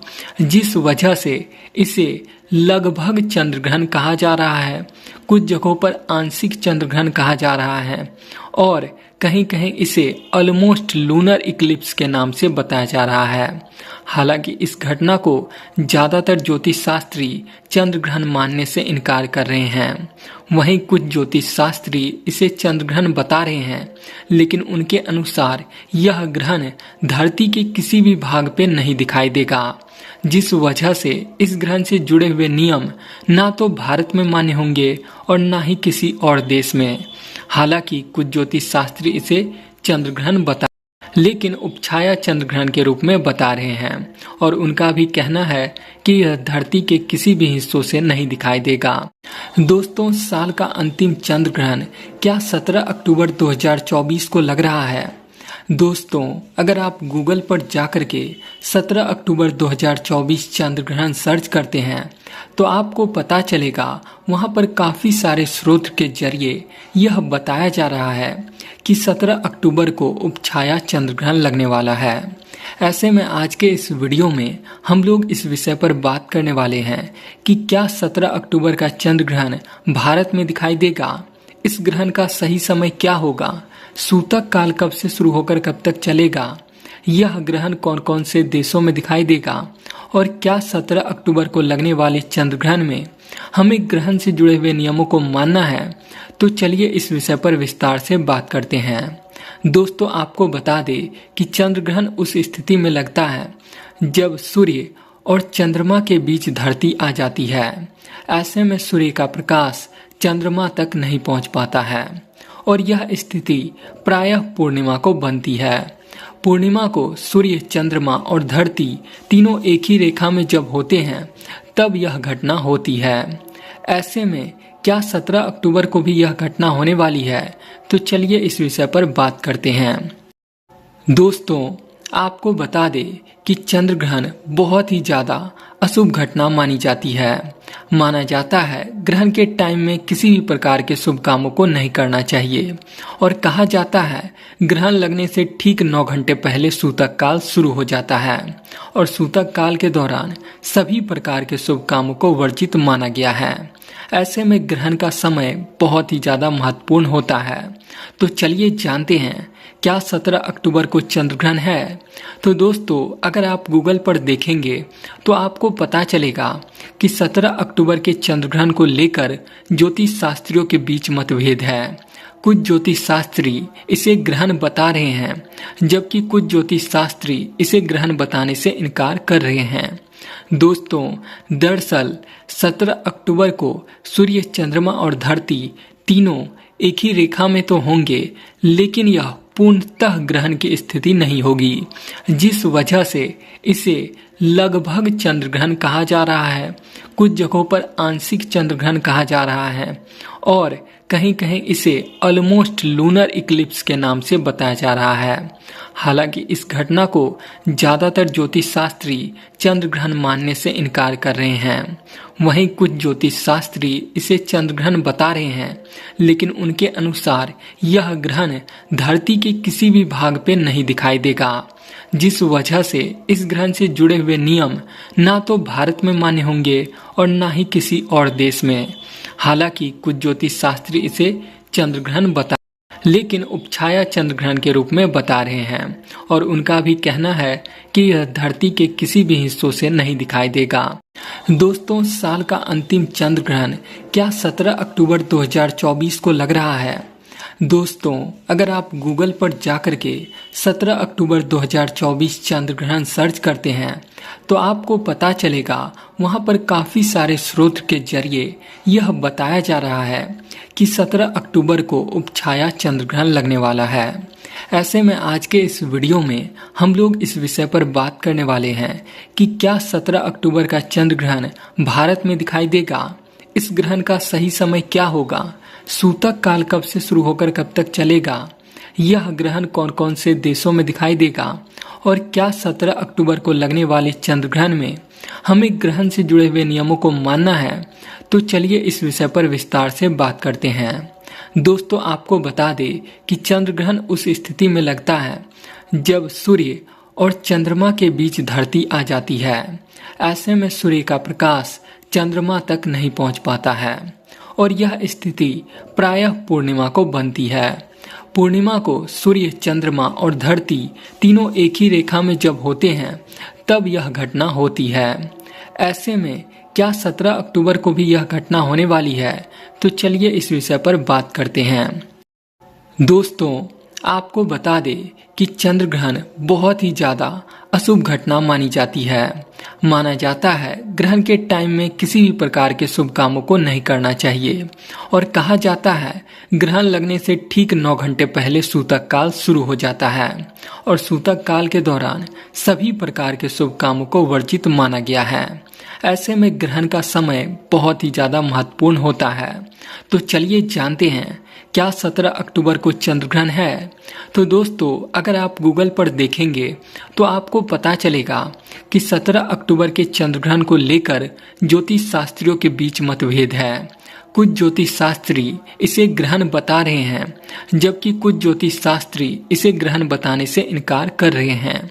जिस वजह से इसे लगभग चंद्र ग्रहण कहा जा रहा है। कुछ जगहों पर आंशिक चंद्र ग्रहण कहा जा रहा है और कहीं कहीं इसे ऑलमोस्ट लूनर इक्लिप्स के नाम से बताया जा रहा है। हालांकि इस घटना को ज्यादातर ज्योतिष शास्त्री चंद्र ग्रहण मानने से इनकार कर रहे हैं। वहीं कुछ ज्योतिष शास्त्री इसे चंद्र ग्रहण बता रहे हैं, लेकिन उनके अनुसार यह ग्रहण धरती के किसी भी भाग पे नहीं दिखाई देगा, जिस वजह से इस ग्रहण से जुड़े हुए नियम ना तो भारत में मान्य होंगे और ना ही किसी और देश में। हालांकि कुछ ज्योतिष शास्त्री इसे चंद्र ग्रहण बता लेकिन उपछाया चंद्र ग्रहण के रूप में बता रहे हैं और उनका भी कहना है कि यह धरती के किसी भी हिस्सों से नहीं दिखाई देगा। दोस्तों, साल का अंतिम चंद्र ग्रहण क्या 17 अक्टूबर 2024 को लग रहा है? दोस्तों, अगर आप गूगल पर जाकर के 17 अक्टूबर 2024 चंद्र ग्रहण सर्च करते हैं तो आपको पता चलेगा वहां पर काफी सारे स्रोत के जरिए यह बताया जा रहा है कि 17 अक्टूबर को उपछाया चंद्र ग्रहण लगने वाला है। ऐसे में आज के इस वीडियो में हम लोग इस विषय पर बात करने वाले हैं कि क्या 17 अक्टूबर का चंद्र ग्रहण भारत में दिखाई देगा, इस ग्रहण का सही समय क्या होगा, सूतक काल कब से शुरू होकर कब तक चलेगा, यह ग्रहण कौन कौन से देशों में दिखाई देगा और क्या 17 अक्टूबर को लगने वाले चंद्र ग्रहण में हमें ग्रहण से जुड़े हुए नियमों को मानना है। तो चलिए इस विषय पर विस्तार से बात करते हैं। दोस्तों, आपको बता दें कि चंद्र ग्रहण उस स्थिति में लगता है जब सूर्य और चंद्रमा के बीच धरती आ जाती है। ऐसे में सूर्य का प्रकाश चंद्रमा तक नहीं पहुंच पाता है और यह स्थिति प्रायः पूर्णिमा को बनती है। पूर्णिमा को सूर्य, चंद्रमा और धरती तीनों एक ही रेखा में जब होते हैं तब यह घटना होती है। ऐसे में क्या 17 अक्टूबर को भी यह घटना होने वाली है? तो चलिए इस विषय पर बात करते हैं। दोस्तों, आपको बता दें कि चंद्र ग्रहण बहुत ही ज्यादा अशुभ घटना मानी जाती है। माना जाता है ग्रहण के टाइम में किसी भी प्रकार के शुभ कामों को नहीं करना चाहिए और कहा जाता है ग्रहण लगने से ठीक 9 घंटे पहले सूतक काल शुरू हो जाता है और सूतक काल के दौरान सभी प्रकार के शुभ कामों को वर्जित माना गया है। ऐसे में ग्रहण का समय बहुत ही ज्यादा महत्वपूर्ण होता है। तो चलिए जानते हैं क्या 17 अक्टूबर को चंद्र ग्रहण है? तो दोस्तों, अगर आप गूगल पर देखेंगे तो आपको पता चलेगा कि 17 अक्टूबर के चंद्र ग्रहण को लेकर ज्योतिष शास्त्रियों के बीच मतभेद है। कुछ ज्योतिष शास्त्री इसे ग्रहण बता रहे हैं, जबकि कुछ ज्योतिष शास्त्री इसे ग्रहण बताने से इनकार कर रहे हैं। दोस्तों, दरअसल 17 अक्टूबर को सूर्य, चंद्रमा और धरती तीनों एक ही रेखा में तो होंगे, लेकिन यह पूर्णतः ग्रहण की स्थिति नहीं होगी, जिस वजह से इसे लगभग चंद्र ग्रहण कहा जा रहा है। कुछ जगहों पर आंशिक चंद्र ग्रहण कहा जा रहा है और कहीं कहीं इसे ऑलमोस्ट लूनर इक्लिप्स के नाम से बताया जा रहा है। हालांकि इस घटना को ज्यादातर ज्योतिष शास्त्री चंद्र ग्रहण मानने से इनकार कर रहे हैं। वहीं कुछ ज्योतिष शास्त्री इसे चंद्र ग्रहण बता रहे हैं, लेकिन उनके अनुसार यह ग्रहण धरती के किसी भी भाग पे नहीं दिखाई देगा, जिस वजह से इस ग्रहण से जुड़े हुए नियम ना तो भारत में मान्य होंगे और ना ही किसी और देश में। हालांकि कुछ ज्योतिष शास्त्री इसे चंद्र ग्रहण बता लेकिन उपछाया चंद्र ग्रहण के रूप में बता रहे हैं और उनका भी कहना है कि यह धरती के किसी भी हिस्सों से नहीं दिखाई देगा। दोस्तों, साल का अंतिम चंद्र ग्रहण क्या 17 अक्टूबर 2024 को लग रहा है? दोस्तों, अगर आप गूगल पर जाकर के 17 अक्टूबर 2024 चंद्र ग्रहण सर्च करते हैं तो आपको पता चलेगा वहां पर काफी सारे स्रोत के जरिए यह बताया जा रहा है कि 17 अक्टूबर को उपछाया चंद्र ग्रहण लगने वाला है। ऐसे में आज के इस वीडियो में हम लोग इस विषय पर बात करने वाले हैं कि क्या 17 अक्टूबर का चंद्र ग्रहण भारत में दिखाई देगा। इस ग्रहण का सही समय क्या होगा, सूतक काल कब से शुरू होकर कब तक चलेगा, यह ग्रहण कौन कौन से देशों में दिखाई देगा और क्या 17 अक्टूबर को लगने वाले चंद्र ग्रहण में हमें ग्रहण से जुड़े हुए नियमों को मानना है। तो चलिए इस विषय पर विस्तार से बात करते हैं। दोस्तों, आपको बता दें कि चंद्र ग्रहण उस स्थिति में लगता है जब सूर्य और चंद्रमा के बीच धरती आ जाती है। ऐसे में सूर्य का प्रकाश चंद्रमा तक नहीं पहुंच पाता है और यह स्थिति प्रायः पूर्णिमा को बनती है। पूर्णिमा को सूर्य, चंद्रमा और धरती तीनों एक ही रेखा में जब होते हैं तब यह घटना होती है। ऐसे में क्या 17 अक्टूबर को भी यह घटना होने वाली है? तो चलिए इस विषय पर बात करते हैं। दोस्तों, आपको बता दें कि चंद्र ग्रहण बहुत ही ज्यादा अशुभ घटना मानी जाती है। माना जाता है ग्रहण के टाइम में किसी भी प्रकार के शुभ कामों को नहीं करना चाहिए और कहा जाता है ग्रहण लगने से ठीक 9 घंटे पहले सूतक काल शुरू हो जाता है और सूतक काल के दौरान सभी प्रकार के शुभ कामों को वर्जित माना गया है। ऐसे में ग्रहण का समय बहुत ही ज्यादा महत्वपूर्ण होता है। तो चलिए जानते हैं क्या 17 अक्टूबर को चंद्र ग्रहण है। तो दोस्तों, अगर आप गूगल पर देखेंगे तो आपको पता चलेगा कि 17 अक्टूबर के चंद्र ग्रहण को लेकर ज्योतिष शास्त्रियों के बीच मतभेद है। कुछ ज्योतिष शास्त्री इसे ग्रहण बता रहे हैं जबकि कुछ ज्योतिष शास्त्री इसे ग्रहण बताने से इनकार कर रहे हैं।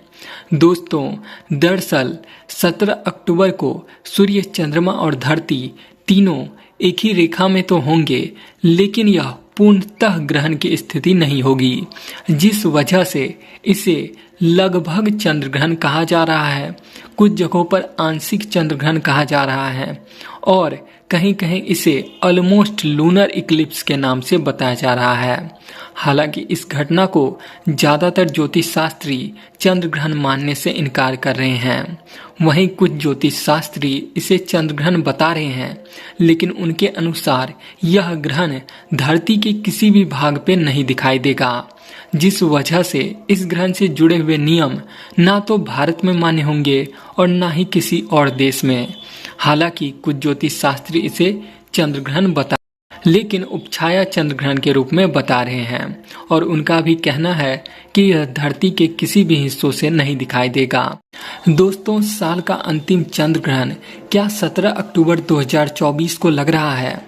दोस्तों, दरअसल 17 अक्टूबर को सूर्य, चंद्रमा और धरती तीनों एक ही रेखा में तो होंगे, लेकिन यह पूर्णतः ग्रहण की स्थिति नहीं होगी, जिस वजह से इसे लगभग चंद्र ग्रहण कहा जा रहा है। कुछ जगहों पर आंशिक चंद्र ग्रहण कहा जा रहा है और कहीं कहीं इसे ऑलमोस्ट लूनर इक्लिप्स के नाम से बताया जा रहा है। हालांकि इस घटना को ज्यादातर ज्योतिष शास्त्री चंद्र ग्रहण मानने से इनकार कर रहे हैं। वहीं कुछ ज्योतिष शास्त्री इसे चंद्र ग्रहण बता रहे हैं, लेकिन उनके अनुसार यह ग्रहण धरती के किसी भी भाग पे नहीं दिखाई देगा, जिस वजह से इस ग्रहण से जुड़े हुए नियम ना तो भारत में मान्य होंगे और ना ही किसी और देश में। हालांकि कुछ ज्योतिष शास्त्री इसे चंद्र ग्रहण बता लेकिन उपछाया चंद्र ग्रहण के रूप में बता रहे हैं और उनका भी कहना है कि यह धरती के किसी भी हिस्सों से नहीं दिखाई देगा। दोस्तों, साल का अंतिम चंद्र ग्रहण क्या 17 अक्टूबर 2024 को लग रहा है?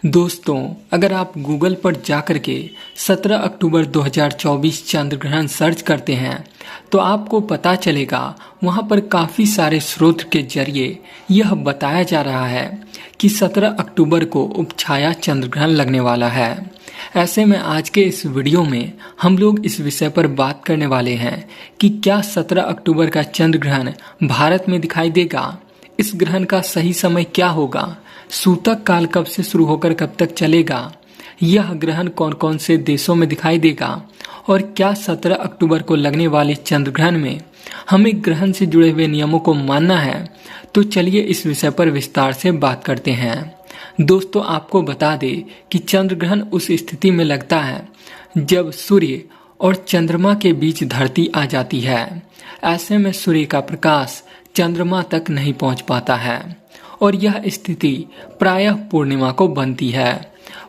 दोस्तों, अगर आप गूगल पर जाकर के 17 अक्टूबर 2024 चंद्र ग्रहण सर्च करते हैं तो आपको पता चलेगा वहां पर काफी सारे स्रोत के जरिए यह बताया जा रहा है कि 17 अक्टूबर को उपछाया चंद्र ग्रहण लगने वाला है। ऐसे में आज के इस वीडियो में हम लोग इस विषय पर बात करने वाले हैं कि क्या 17 अक्टूबर का चंद्र ग्रहण भारत में दिखाई देगा। इस ग्रहण का सही समय क्या होगा, सूतक काल कब से शुरू होकर कब तक चलेगा, यह ग्रहण कौन कौन से देशों में दिखाई देगा और क्या 17 अक्टूबर को लगने वाले चंद्र ग्रहण में हमें ग्रहण से जुड़े हुए नियमों को मानना है। तो चलिए इस विषय पर विस्तार से बात करते हैं। दोस्तों, आपको बता दें कि चंद्र ग्रहण उस स्थिति में लगता है जब सूर्य और चंद्रमा के बीच धरती आ जाती है। ऐसे में सूर्य का प्रकाश चंद्रमा तक नहीं पहुंच पाता है और यह स्थिति प्रायः पूर्णिमा को बनती है।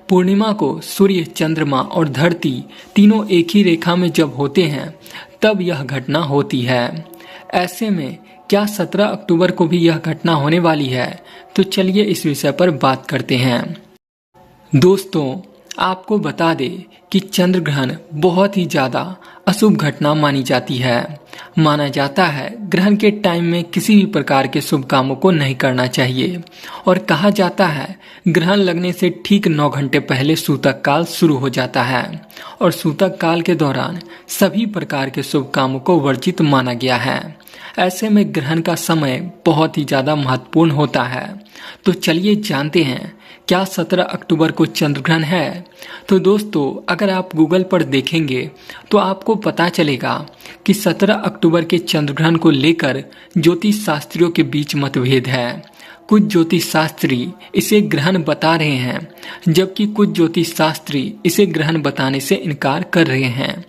पूर्णिमा को सूर्य, चंद्रमा और धरती तीनों एक ही रेखा में जब होते हैं तब यह घटना होती है। ऐसे में क्या 17 अक्टूबर को भी यह घटना होने वाली है? तो चलिए इस विषय पर बात करते हैं। दोस्तों, आपको बता दें कि चंद्र ग्रहण बहुत ही ज्यादा अशुभ घटना मानी जाती है। माना जाता है ग्रहण के टाइम में किसी भी प्रकार के शुभ कामों को नहीं करना चाहिए और कहा जाता है ग्रहण लगने से ठीक 9 घंटे पहले सूतक काल शुरू हो जाता है और सूतक काल के दौरान सभी प्रकार के शुभ कामों को वर्जित माना गया है। ऐसे में ग्रहण का समय बहुत ही ज्यादा महत्वपूर्ण होता है। तो चलिए जानते हैं क्या 17 अक्टूबर को चंद्र ग्रहण है। तो दोस्तों, अगर आप गूगल पर देखेंगे तो आपको पता चलेगा कि 17 अक्टूबर के चंद्र ग्रहण को लेकर ज्योतिष शास्त्रियों के बीच मतभेद है। कुछ ज्योतिष शास्त्री इसे ग्रहण बता रहे हैं जबकि कुछ ज्योतिष शास्त्री इसे ग्रहण बताने से इनकार कर रहे हैं।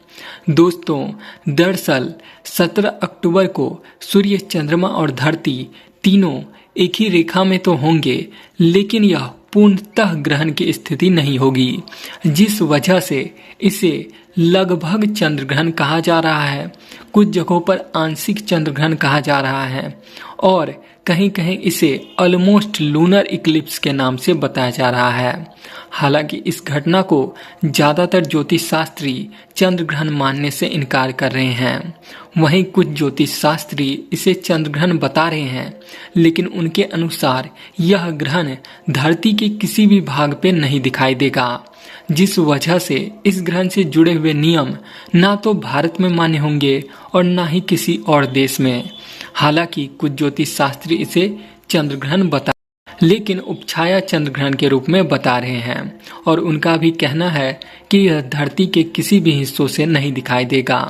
दोस्तों, दरअसल 17 अक्टूबर को सूर्य, चंद्रमा और धरती तीनों एक ही रेखा में तो होंगे, लेकिन यह पूर्णतः ग्रहण की स्थिति नहीं होगी, जिस वजह से इसे लगभग चंद्र ग्रहण कहा जा रहा है। कुछ जगहों पर आंशिक चंद्र ग्रहण कहा जा रहा है और कहीं कहीं इसे ऑलमोस्ट लूनर इक्लिप्स के नाम से बताया जा रहा है। हालांकि इस घटना को ज्यादातर ज्योतिष शास्त्री चंद्र ग्रहण मानने से इनकार कर रहे हैं। वहीं कुछ ज्योतिष शास्त्री इसे चंद्र ग्रहण बता रहे हैं, लेकिन उनके अनुसार यह ग्रहण धरती के किसी भी भाग पे नहीं दिखाई देगा, जिस वजह से इस ग्रहण से जुड़े हुए नियम ना तो भारत में मान्य होंगे और ना ही किसी और देश में। हालांकि कुछ ज्योतिष शास्त्री इसे चंद्र ग्रहण बता, लेकिन उपछाया चंद्र ग्रहण के रूप में बता रहे हैं और उनका भी कहना है कि यह धरती के किसी भी हिस्सों से नहीं दिखाई देगा।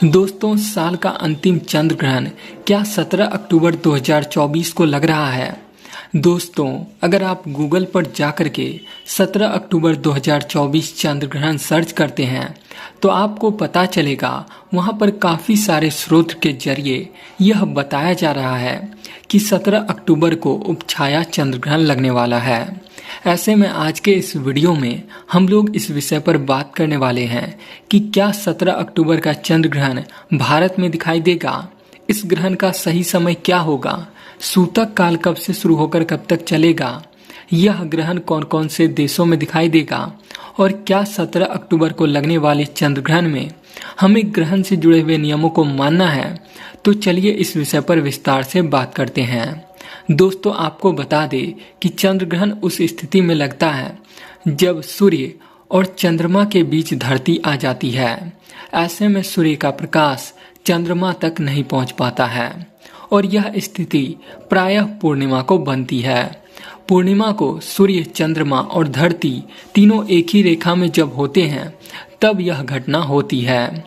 दोस्तों, साल का अंतिम चंद्र ग्रहण क्या 17 अक्टूबर 2024 को लग रहा है? दोस्तों, अगर आप गूगल पर जाकर के 17 अक्टूबर 2024 चंद्र ग्रहण सर्च करते हैं तो आपको पता चलेगा वहां पर काफी सारे स्रोत के जरिए यह बताया जा रहा है कि 17 अक्टूबर को उपछाया चंद्र ग्रहण लगने वाला है। ऐसे में आज के इस वीडियो में हम लोग इस विषय पर बात करने वाले हैं कि क्या 17 अक्टूबर का चंद्र ग्रहण भारत में दिखाई देगा, इस ग्रहण का सही समय क्या होगा, सूतक काल कब से शुरू होकर कब तक चलेगा, यह ग्रहण कौन कौन से देशों में दिखाई देगा और क्या 17 अक्टूबर को लगने वाले चंद्र ग्रहण में हमें ग्रहण से जुड़े हुए नियमों को मानना है। तो चलिए इस विषय पर विस्तार से बात करते हैं। दोस्तों, आपको बता दें कि चंद्र ग्रहण उस स्थिति में लगता है जब सूर्य और चंद्रमा के बीच धरती आ जाती है। ऐसे में सूर्य का प्रकाश चंद्रमा तक नहीं पहुंच पाता है और यह स्थिति प्रायः पूर्णिमा को बनती है। पूर्णिमा को सूर्य, चंद्रमा और धरती तीनों एक ही रेखा में जब होते हैं तब यह घटना होती है।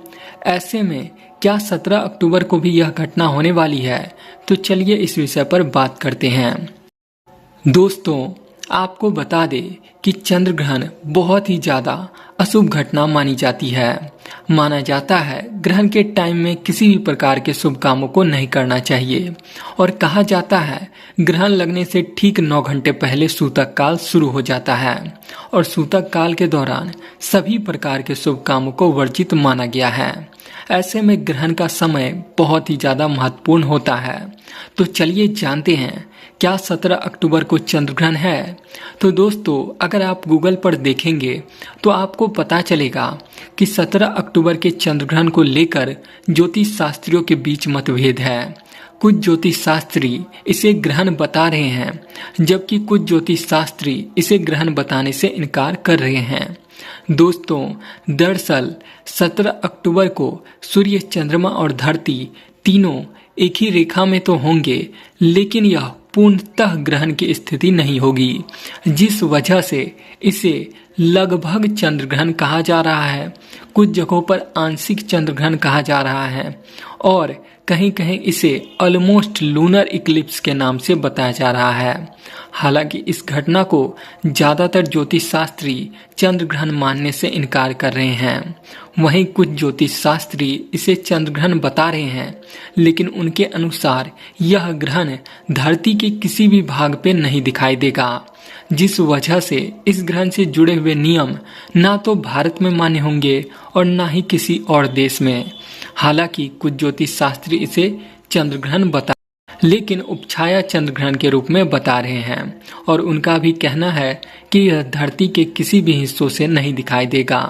ऐसे में क्या 17 अक्टूबर को भी यह घटना होने वाली है? तो चलिए इस विषय पर बात करते हैं। दोस्तों, आपको बता दें कि चंद्र ग्रहण बहुत ही ज्यादा अशुभ घटना मानी जाती है। माना जाता है ग्रहण के टाइम में किसी भी प्रकार के शुभ कामों को नहीं करना चाहिए और कहा जाता है ग्रहण लगने से ठीक 9 घंटे पहले सूतक काल शुरू हो जाता है और सूतक काल के दौरान सभी प्रकार के शुभ कामों को वर्जित माना गया है। ऐसे में ग्रहण का समय बहुत ही ज्यादा महत्वपूर्ण होता है। तो चलिए जानते हैं क्या 17 अक्टूबर को चंद्र ग्रहण है। तो दोस्तों, अगर आप गूगल पर देखेंगे तो आपको पता चलेगा कि 17 अक्टूबर के चंद्र ग्रहण को लेकर ज्योतिष शास्त्रियों के बीच मतभेद है। कुछ ज्योतिष शास्त्री इसे ग्रहण बता रहे हैं, जबकि कुछ ज्योतिष शास्त्री इसे ग्रहण बताने से इनकार कर रहे हैं। दोस्तों, दरअसल 17 अक्टूबर को सूर्य, चंद्रमा और धरती तीनों एक ही रेखा में तो होंगे, लेकिन यह पूर्णतः ग्रहण की स्थिति नहीं होगी, जिस वजह से इसे लगभग चंद्र ग्रहण कहा जा रहा है। कुछ जगहों पर आंशिक चंद्र ग्रहण कहा जा रहा है और कहीं कहीं इसे ऑलमोस्ट लूनर इक्लिप्स के नाम से बताया जा रहा है। हालांकि इस घटना को ज्यादातर ज्योतिष शास्त्री चंद्र ग्रहण मानने से इनकार कर रहे हैं। वहीं कुछ ज्योतिष शास्त्री इसे चंद्र ग्रहण बता रहे हैं, लेकिन उनके अनुसार यह ग्रहण धरती के किसी भी भाग पे नहीं दिखाई देगा, जिस वजह से इस ग्रहण से जुड़े हुए नियम ना तो भारत में मान्य होंगे और ना ही किसी और देश में। हालांकि कुछ ज्योतिष शास्त्री इसे चंद्र ग्रहण बता, लेकिन उपछाया चंद्र ग्रहण के रूप में बता रहे हैं और उनका भी कहना है कि यह धरती के किसी भी हिस्सों से नहीं दिखाई देगा।